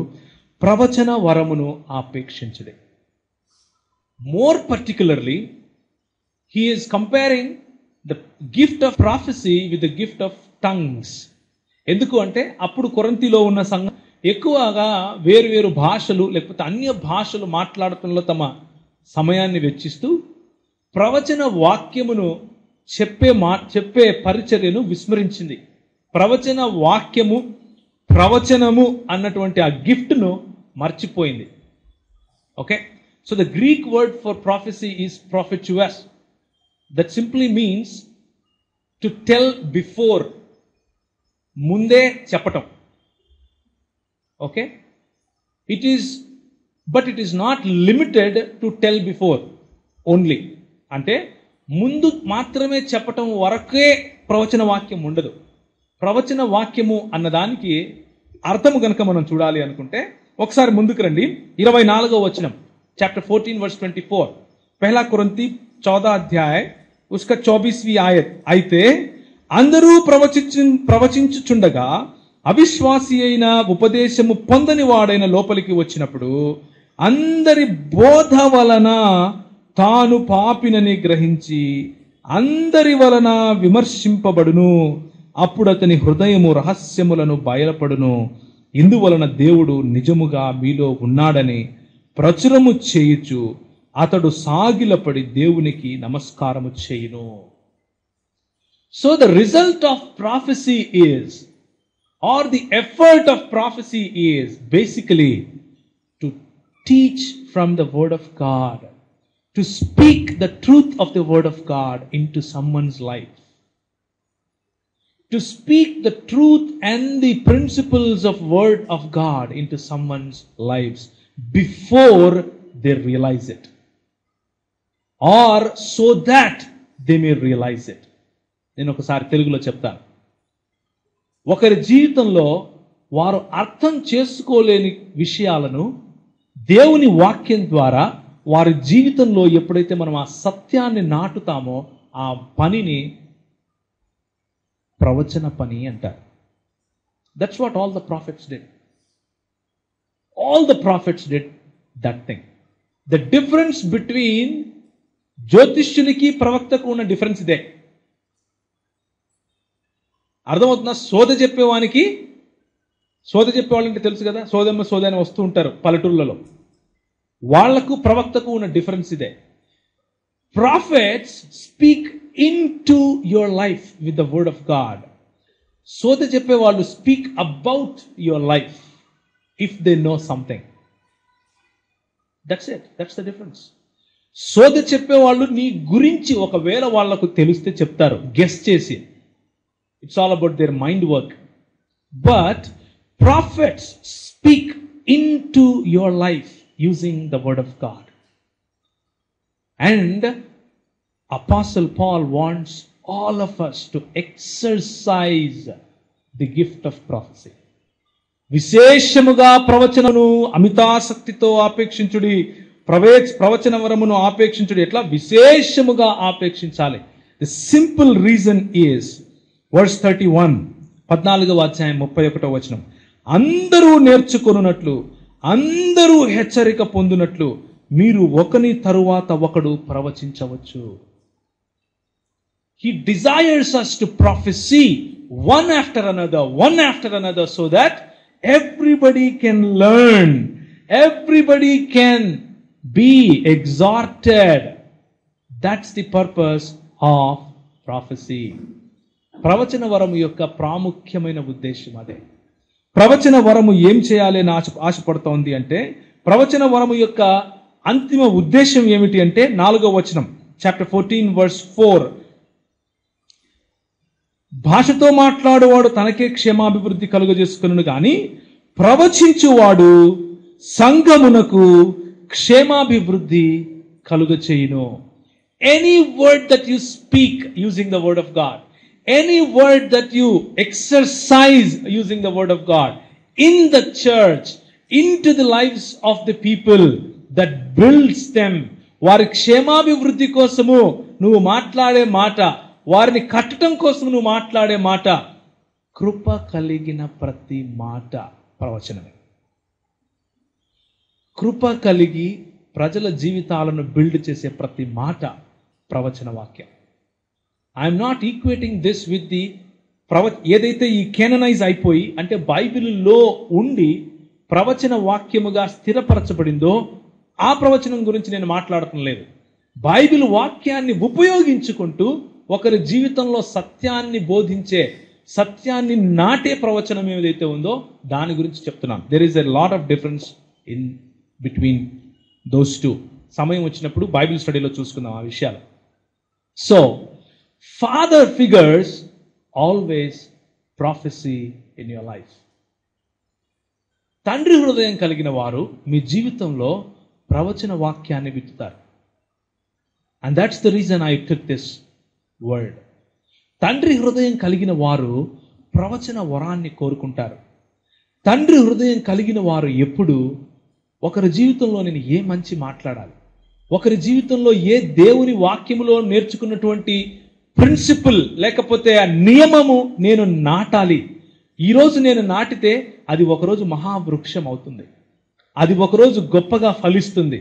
ప్రవచన వరమును ఆపేక్షించుడి. More particularly, he is comparing the gift of prophecy with the gift of tongues. ఎందుకు అంటే అప్పుడు కొరింథీలో ఉన్న సంఘం ఎక్కువగా వేరు భాషలు లేకపోతే అన్య భాషలు మాట్లాడటంలో తమ సమయాన్ని వెచ్చిస్తూ ప్రవచన వాక్యమును చెప్పే పరిచర్యను విస్మరించింది. ప్రవచన వాక్యము, ప్రవచనము అన్నటువంటి ఆ గిఫ్ట్ను మర్చిపోయింది. Okay, so the Greek word for prophecy is prophetuous. That simply means to tell before, ముందే చెప్పటం. Okay, but it is not limited to tell before only. అంటే ముందు మాత్రమే చెప్పటం వరకే ప్రవచన వాక్యం ఉండదు. ప్రవచన వాక్యము అన్నదానికి అర్థము గనక మనం చూడాలి అనుకుంటే ఒకసారి ముందుకు రండి. 24వ వచనం, చాప్టర్ 14 వర్స్ 24. పహలా కొరింథీ 14 అధ్యాయ उसका 24वीं आयत. అయితే అందరూ ప్రవచించుచుండగా అవిశ్వాసి అయిన ఉపదేశము పొందని వాడైన లోపలికి వచ్చినప్పుడు అందరి బోధ వలన తాను పాపినని గ్రహించి అందరి వలన విమర్శింపబడును. అప్పుడు అతని హృదయము రహస్యములను బయలుపడును. ఇందువలన దేవుడు నిజముగా మీలో ఉన్నాడని ప్రచురము చేయుచు అతడు సాగిలపడి దేవునికి నమస్కారము చేయును. So the result of prophecy is, or the effort of prophecy is basically to teach from the word of God, to speak the truth of the word of God into someone's life, to speak the truth and the principles of word of God into someone's lives before they realise it, or so that they may realize it. నేను ఒకసారి తెలుగులో చెప్తాను. ఒకరి జీవితంలో వారు అర్థం చేసుకోలేని విషయాలను దేవుని వాక్యం ద్వారా వారి జీవితంలో ఎప్పుడైతే మనం ఆ సత్యాన్ని నాటుతామో ఆ పనిని ప్రవచన పని అంటారు. That's what all the prophets did. All the prophets did that thing. The difference between జ్యోతిష్యునికి ప్రవక్తకు ఉన్న డిఫరెన్స్ ఇదే. అర్థమవుతుందా? సోద చెప్పేవాళ్ళంటే తెలుసు కదా, సోదని వస్తూ ఉంటారు పల్లెటూర్లలో. వాళ్లకు ప్రవక్తకు ఉన్న డిఫరెన్స్ ఇదే. Prophets speak into your life with the word of God. సోది చెప్పే వాళ్ళు speak about your life if they know something. That's it, that's the difference. సోది చెప్పేవాళ్ళు నీ గురించి ఒకవేళ వాళ్లకు తెలిస్తే చెప్తారు, గెస్ చేసి. It's all about their mind work. But prophets speak into your life using the word of God. And apostle Paul wants all of us to exercise the gift of prophecy. విశేషముగా ప్రవచనను అమితాసక్తితో ఆపేక్షించుడి, ప్రవచన వరమును ఆపేక్షించుడి. ఎట్లా? విశేషముగా ఆపేక్షించాలి. The simple reason is verse 31, 14వ అధ్యాయం 31వ వచనం. అందరూ నేర్చుకొనున్నట్లు, అందరూ హెచ్చరిక పొందునట్లు మీరు ఒకని తరువాత ఒకడు ప్రవచించవచ్చు. He desires us to prophesy one after another, so that everybody can learn, everybody can be exhorted. That's the purpose of prophecy. ప్రవచన వరము యొక్క ప్రాముఖ్యమైన ఉద్దేశం అదే. ప్రవచన వరము ఏం చేయాలి అని ఆశపడుతోంది అంటే, ప్రవచన వరము యొక్క అంతిమ ఉద్దేశం ఏమిటి అంటే 4వ వచనం, చాప్టర్ 14 వర్స్ 4. భాషతో మాట్లాడువాడు తనకే క్షేమాభివృద్ధి కలుగజేసుకును గాని ప్రవచించువాడు సంఘమునకు క్షేమాభివృద్ధి కలుగచేయును. Any word that you speak using the word of God, any word that you exercise using the word of God in the church, into the lives of the people, that builds them. వారి క్షేమాభివృద్ధి కోసము నువ్వు మాట్లాడే మాట, వారిని కట్టడం కోసం నువ్వు మాట్లాడే మాట, కృప కలిగిన ప్రతి మాట ప్రవచనమే. కృప కలిగి ప్రజల జీవితాలను బిల్డ్ చేసే ప్రతి మాట ప్రవచన వాక్యం. I'm not equating this with the ఏదైతే ఈ కేననైజ్ అయిపోయి అంటే బైబిల్లో ఉండి ప్రవచన వాక్యముగా స్థిరపరచబడిందో ఆ ప్రవచనం గురించి నేను మాట్లాడటం లేదు. బైబిల్ వాక్యాన్ని ఉపయోగించుకుంటూ ఒకరి జీవితంలో సత్యాన్ని బోధించే, సత్యాన్ని నాటే ప్రవచనం ఏదైతే ఉందో దాని గురించి చెప్తున్నాం. There is a lot of difference in between those two. సమయం వచ్చినప్పుడు బైబిల్ స్టడీలో చూసుకుందాం ఆ విషయాలు. So father figures always prophecy in your life. తండ్రి హృదయం కలిగిన వారు మీ జీవితంలో ప్రవచన వాక్యాన్ని విత్తుతారు. And that's the reason I took this word. తండ్రి హృదయం కలిగిన వారు ప్రవచన వరాన్ని కోరుకుంటారు. తండ్రి హృదయం కలిగిన వారు ఎప్పుడు ఒకరి జీవితంలో నేను ఏ మంచి మాట్లాడాలి, ఒకరి జీవితంలో ఏ దేవుని వాక్యములో నేర్చుకున్నటువంటి ప్రిన్సిపల్ లేకపోతే ఆ నియమము నేను నాటాలి. ఈరోజు నేను నాటితే అది ఒకరోజు మహావృక్షం అవుతుంది, అది ఒకరోజు గొప్పగా ఫలిస్తుంది.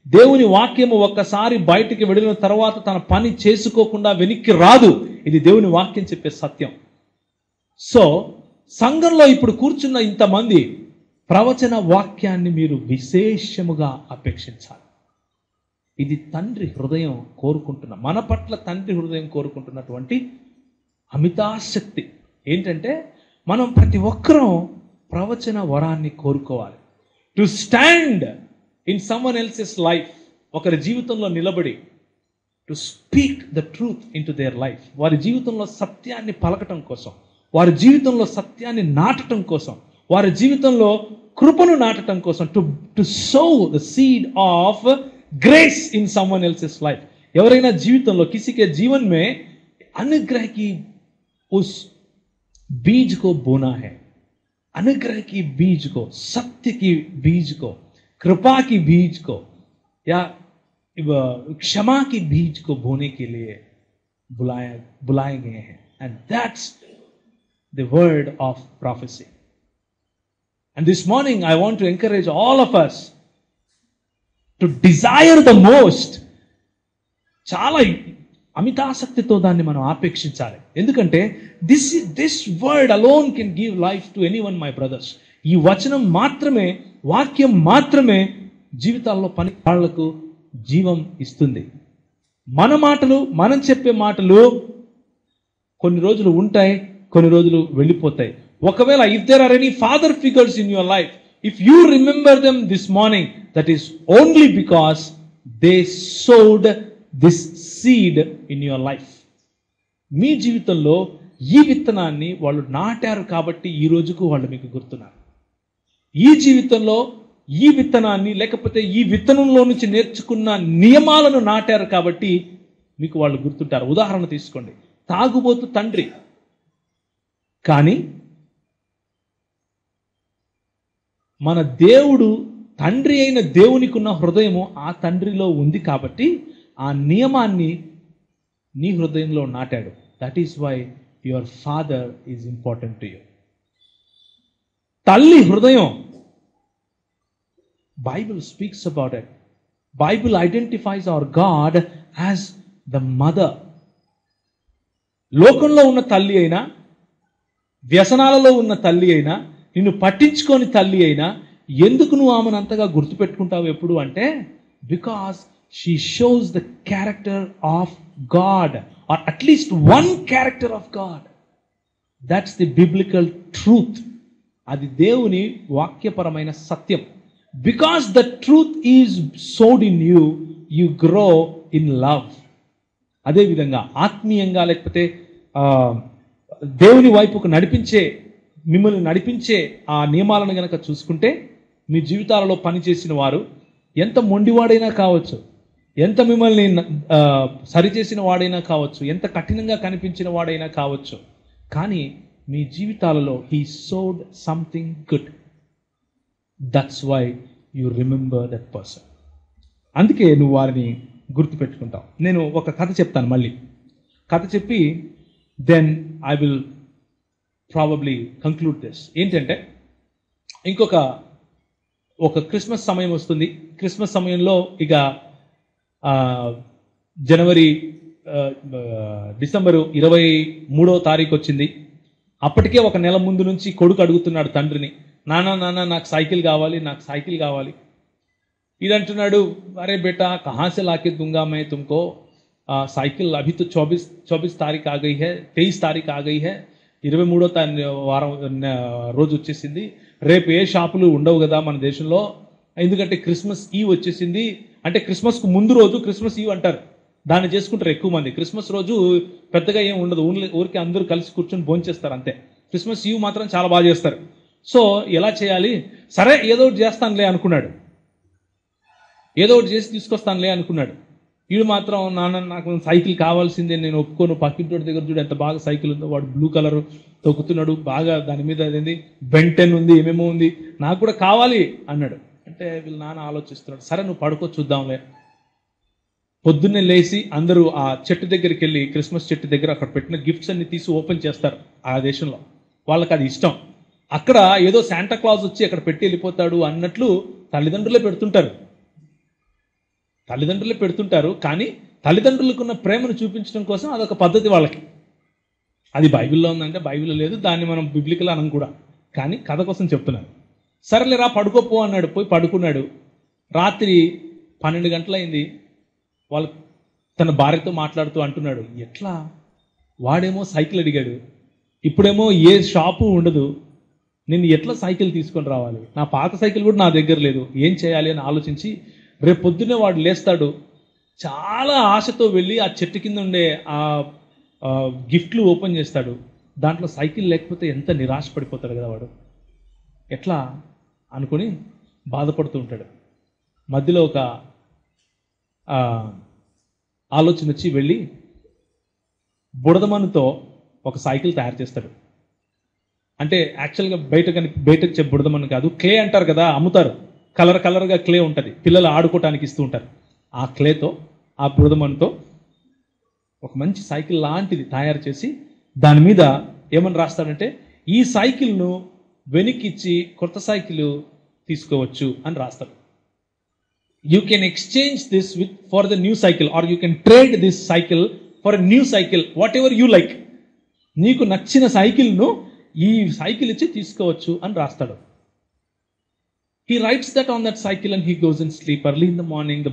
దేవుని వాక్యము ఒక్కసారి బయటికి వెళ్ళిన తర్వాత తన పని చేసుకోకుండా వెనక్కి రాదు. ఇది దేవుని వాక్యం చెప్పే సత్యం. సో సంఘంలో ఇప్పుడు కూర్చున్న ఇంతమంది ప్రవచన వాక్యాన్ని మీరు విశేషముగా అపేక్షించాలి. ఇది తండ్రి హృదయం కోరుకుంటున్న, మన పట్ల తండ్రి హృదయం కోరుకుంటున్నటువంటి అమితాశక్తి ఏంటంటే, మనం ప్రతి ఒక్కరూ ప్రవచన వరాన్ని కోరుకోవాలి. To stand in someone else's life, ఒకరి జీవితంలో నిలబడి to speak the truth in to their life, వారి జీవితంలో సత్యాన్ని పలకటం కోసం, వారి జీవితంలో సత్యాన్ని నాటటం కోసం, వారి జీవితంలో కృపను నాటటం కోసం, to so the seed of grace in someone else's life. ఎవరైనా జీవితంలో किसी के जीवन में अनुग्रह की उस बीज को बोना है, अनुग्रह की बीज को, सत्य की बीज को, कृपा की बीज को या क्षमा की बीज को बोने के लिए बुलाए गए हैं. And that's the word of prophecy. And this morning I want to encourage all of us to desire the most. చాలా అమితాసక్తితో దాన్ని మనం ఆపేక్షించాలి. ఎందుకంటే this word alone can give life to anyone, my brothers. ఈ వచనం మాత్రమే, వాక్యం మాత్రమే జీవితాల్లో పని వాళ్లకు జీవం ఇస్తుంది. మన మాటలు, మనం చెప్పే మాటలు కొన్ని రోజులు ఉంటాయి, కొన్ని రోజులు వెళ్ళిపోతాయి. ఒకవేళ if there are any father figures in your life, if you remember them this morning, that is only because they sowed this seed in your life. మీ జీవితంలో ఈ విత్తనాన్ని వాళ్ళు నాటారు కాబట్టి ఈ రోజుకు వాళ్ళు మీకు గుర్తున్నారు. ఈ జీవితంలో ఈ విత్తనాన్ని, లేకపోతే ఈ విత్తనంలో నుంచి నేర్చుకున్న నియమాలను నాటారు కాబట్టి మీకు వాళ్ళు గుర్తుంటారు. ఉదాహరణ తీసుకోండి, తాగుబోతు తండ్రి, కానీ మన దేవుడు, తండ్రి అయిన దేవునికి ఉన్న హృదయము ఆ తండ్రిలో ఉంది కాబట్టి ఆ నియమాన్ని నీ హృదయంలో నాటాడు. That is why your father is important to you. తల్లి హృదయం, Bible speaks about it. Bible identifies our God as the mother. లోకంలో ఉన్న తల్లి అయినా, వ్యసనాలలో ఉన్న తల్లి అయినా, నిన్ను పట్టించుకొని తల్లి అయినా, ఎందుకు నువ్వు ఆమెను అంతగా గుర్తుపెట్టుకుంటావు ఎప్పుడు అంటే, because she shows the character of God, or at least one character of God. That's the biblical truth. అది దేవుని వాక్యపరమైన సత్యం. Because the truth is sowed in you, you grow in love. అదేవిధంగా ఆత్మీయంగా, లేకపోతే దేవుని వైపుకు మిమ్మల్ని నడిపించే ఆ నియమాలను గనక చూసుకుంటే, మీ జీవితాలలో పనిచేసిన వారు ఎంత మొండివాడైనా కావచ్చు, ఎంత మిమ్మల్ని సరిచేసిన వాడైనా కావచ్చు, ఎంత కఠినంగా కనిపించిన వాడైనా కావచ్చు, కానీ మీ జీవితాలలో he sowed something good. That's why you remember that person. అందుకే నువ్వు వారిని గుర్తుపెట్టుకుంటావు. నేను ఒక కథ చెప్తాను, మళ్ళీ కథ చెప్పి then I will probably conclude this. ఏంటంటే, ఒక క్రిస్మస్ సమయం వస్తుంది. క్రిస్మస్ సమయంలో ఇక డిసెంబరు 23వ తారీఖు వచ్చింది. అప్పటికే ఒక నెల ముందు నుంచి కొడుకు అడుగుతున్నాడు తండ్రిని, నాన్న నాకు సైకిల్ కావాలి. ఇదంటున్నాడు, అరే బేటా కహా సే లాకే दूंगा मैं तुमको साइकिल, अभी तो 24 तारीख आ गई है, 23 तारीख आ गई है, 23వ వారం రోజు వచ్చేసింది. రేపు ఏ షాపులు ఉండవు కదా మన దేశంలో, ఎందుకంటే క్రిస్మస్ ఈవ్ వచ్చేసింది. అంటే క్రిస్మస్కు ముందు రోజు క్రిస్మస్ ఈవ్ అంటారు, దాన్ని చేసుకుంటారు ఎక్కువ మంది. క్రిస్మస్ రోజు పెద్దగా ఏం ఉండదు, ఊరికి అందరూ కలిసి కూర్చొని భోంచేస్తారు అంతే. క్రిస్మస్ ఈవ్ మాత్రం చాలా బాగా చేస్తారు. సో ఎలా చేయాలి, సరే ఏదో ఒకటి చేస్తానులే అనుకున్నాడు, ఏదో ఒకటి చేసి తీసుకొస్తానులే అనుకున్నాడు. వీడు మాత్రం, నాన్న నాకు సైకిల్ కావాల్సిందే, నేను ఒప్పుకోను, పక్కింటి దగ్గర చూడు ఎంత బాగా సైకిల్ ఉందో, వాడు బ్లూ కలర్ తొక్కుతున్నాడు, బాగా దాని మీద అదేంది బెంటెన్ ఉంది, ఏమేమో ఉంది, నాకు కూడా కావాలి అన్నాడు. అంటే వీళ్ళ నాన్న ఆలోచిస్తున్నాడు, సరే నువ్వు పడుకో చూద్దాంలే. పొద్దున్నే లేచి అందరూ ఆ చెట్టు దగ్గరికి వెళ్ళి, క్రిస్మస్ చెట్టు దగ్గర అక్కడ పెట్టిన గిఫ్ట్స్ అన్ని తీసి ఓపెన్ చేస్తారు. ఆ దేశంలో వాళ్ళకి అది ఇష్టం. అక్కడ ఏదో శాంటా క్లాజ్ వచ్చి అక్కడ పెట్టి వెళ్ళిపోతాడు అన్నట్లు తల్లిదండ్రులే పెడుతుంటారు. కానీ తల్లిదండ్రులకున్న ప్రేమను చూపించడం కోసం అదొక పద్ధతి వాళ్ళకి. అది బైబిల్లో ఉందంటే బైబిల్లో లేదు, దాన్ని మనం బిబ్లికల్ అనం కూడా, కానీ కథ కోసం చెప్తున్నాను. సరేలేరా పడుకోపో అన్నాడు. పోయి పడుకున్నాడు. రాత్రి 12 గంటలైంది. వాళ్ళు తన భార్యతో మాట్లాడుతూ అంటున్నాడు, ఎట్లా వాడేమో సైకిల్ అడిగాడు, ఇప్పుడేమో ఏ షాపు ఉండదు, నేను ఎట్లా సైకిల్ తీసుకొని రావాలి, నా పాత సైకిల్ కూడా నా దగ్గర లేదు, ఏం చేయాలి అని ఆలోచించి రేపు పొద్దున్నే వాడు లేస్తాడు, చాలా ఆశతో వెళ్ళి ఆ చెట్టు కింద ఉండే ఆ గిఫ్ట్లు ఓపెన్ చేస్తాడు. దాంట్లో సైకిల్ లేకపోతే ఎంత నిరాశ పడిపోతాడు కదా వాడు, ఎట్లా అనుకుని బాధపడుతూ ఉంటాడు. మధ్యలో ఒక ఆలోచన వచ్చి వెళ్ళి బుడదమన్నుతో ఒక సైకిల్ తయారు చేస్తాడు. అంటే యాక్చువల్గా బయటకు చెప్పే బుడదమన్ను కాదు, క్లే అంటారు కదా, అమ్ముతారు, కలర్గా క్లే ఉంటుంది, పిల్లలు ఆడుకోవటానికి ఇస్తూ ఉంటారు. ఆ క్లేతో, ఆ బుడదమన్నుతో ఒక మంచి సైకిల్ లాంటిది తయారు చేసి దాని మీద ఏమని రాస్తాడంటే, ఈ సైకిల్ను వెనక్కిచ్చి కొత్త సైకిల్ తీసుకోవచ్చు అని రాస్తాడు. You can exchange this for the new cycle, or you can trade this cycle for a new cycle, whatever you like. నీకు నచ్చిన సైకిల్ను ఈ సైకిల్ ఇచ్చి తీసుకోవచ్చు అని రాస్తాడు. He writes that on that cycle and he goes and sleep. Early in the morning, the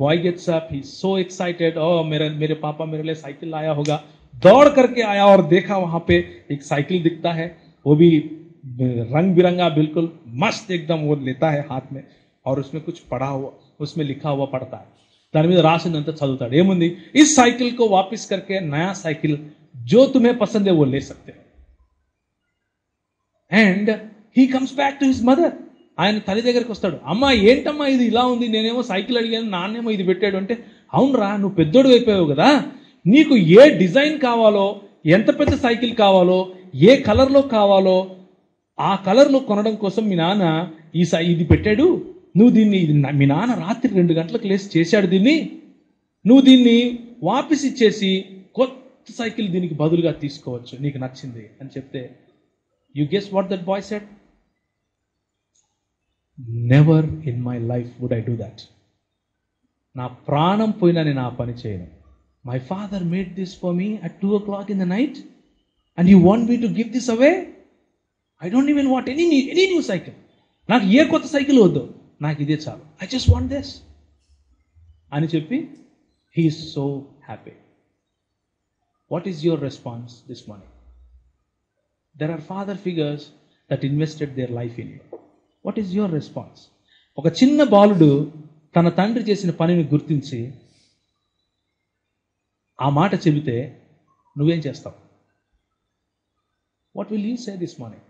boy gets up. He's so excited. Oh, मेरे पापा मेरे लिए साइकिल लाया होगा. दौड़ करके आया और देखा वहां पे एक साइकिल दिखता है, वो भी रंग बिरंगा बिल्कुल मस्त एकदम, वो लेता है हाथ में और उसमें कुछ पढ़ा हुआ, उसमें लिखा हुआ पढ़ता है. దాని మీద రాసిందంతా చదువుతాడు. ఏముంది? इस साइकिल को वापस करके नया साइकिल जो तुम्हें पसंद है वो ले सकते हो. And he comes back to his mother. ఆయన తల్లి దగ్గరికి వస్తాడు. అమ్మా ఏంటమ్మా ఇది ఇలా ఉంది, నేనేమో సైకిల్ అడిగాను, నాన్నేమో ఇది పెట్టాడు అంటే, అవునరా నువ్వు పెద్దోడు అయిపోయావు కదా, నీకు ఏ డిజైన్ కావాలో, ఎంత పెద్ద సైకిల్ కావాలో, ఏ కలర్లో కావాలో ఆ కలర్లో కొనడం కోసం మీ నాన్న ఇది పెట్టాడు. నువ్వు దీన్ని, మీ నాన్న రాత్రి 2 గంటలకు లేసి చేశాడు దీన్ని, నువ్వు దీన్ని వాపస్ ఇచ్చేసి కొత్త సైకిల్ దీనికి బదులుగా తీసుకోవచ్చు, నీకు నచ్చింది అని చెప్తే, you guess what that boy said? Never in my life would I do that. నా ప్రాణం పోయినా నేను ఆ పని చేయను. My father made this for me at 2 o'clock in the night and you want me to give this away? I don't even want any new cycle. నాకు ఏ కొత్త cycle వద్దు, నాకు ఇదే చాలు, ఐ జస్ట్ వాంట్ దిస్ అని చెప్పి he is so happy. What is your response this morning? There are father figures that invested their life in you. What is your response? ఒక చిన్న బాలుడు తన తండ్రి చేసిన పనిని గుర్తించి ఆ మాట చెబితే నువ్వేం చేస్తావు? What will you say this morning?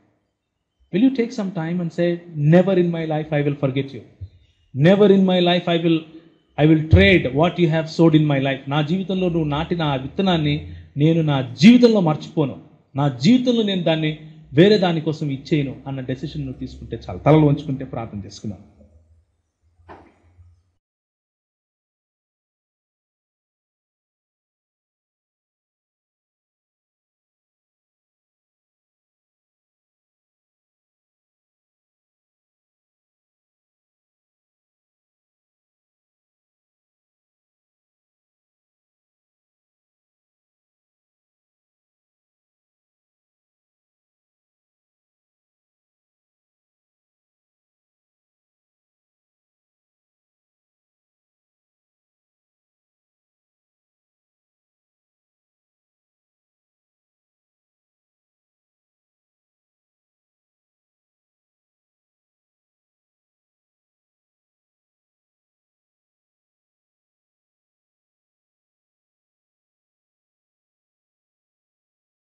Will you take some time and say, never in my life I will forget you. Never in my life I will trade what you have sowed in my life. నా జీవితంలో నువ్వు నాటిన ఆ విత్తనాన్ని నేను నా జీవితంలో మర్చిపోను, నా జీవితంలో నేను దాన్ని వేరే దానికోసం ఇచ్చేయను అన్న డెసిషన్ నువ్వు తీసుకుంటే చాలు. తలలో ఉంచుకుంటే ప్రార్థన చేసుకున్నాను.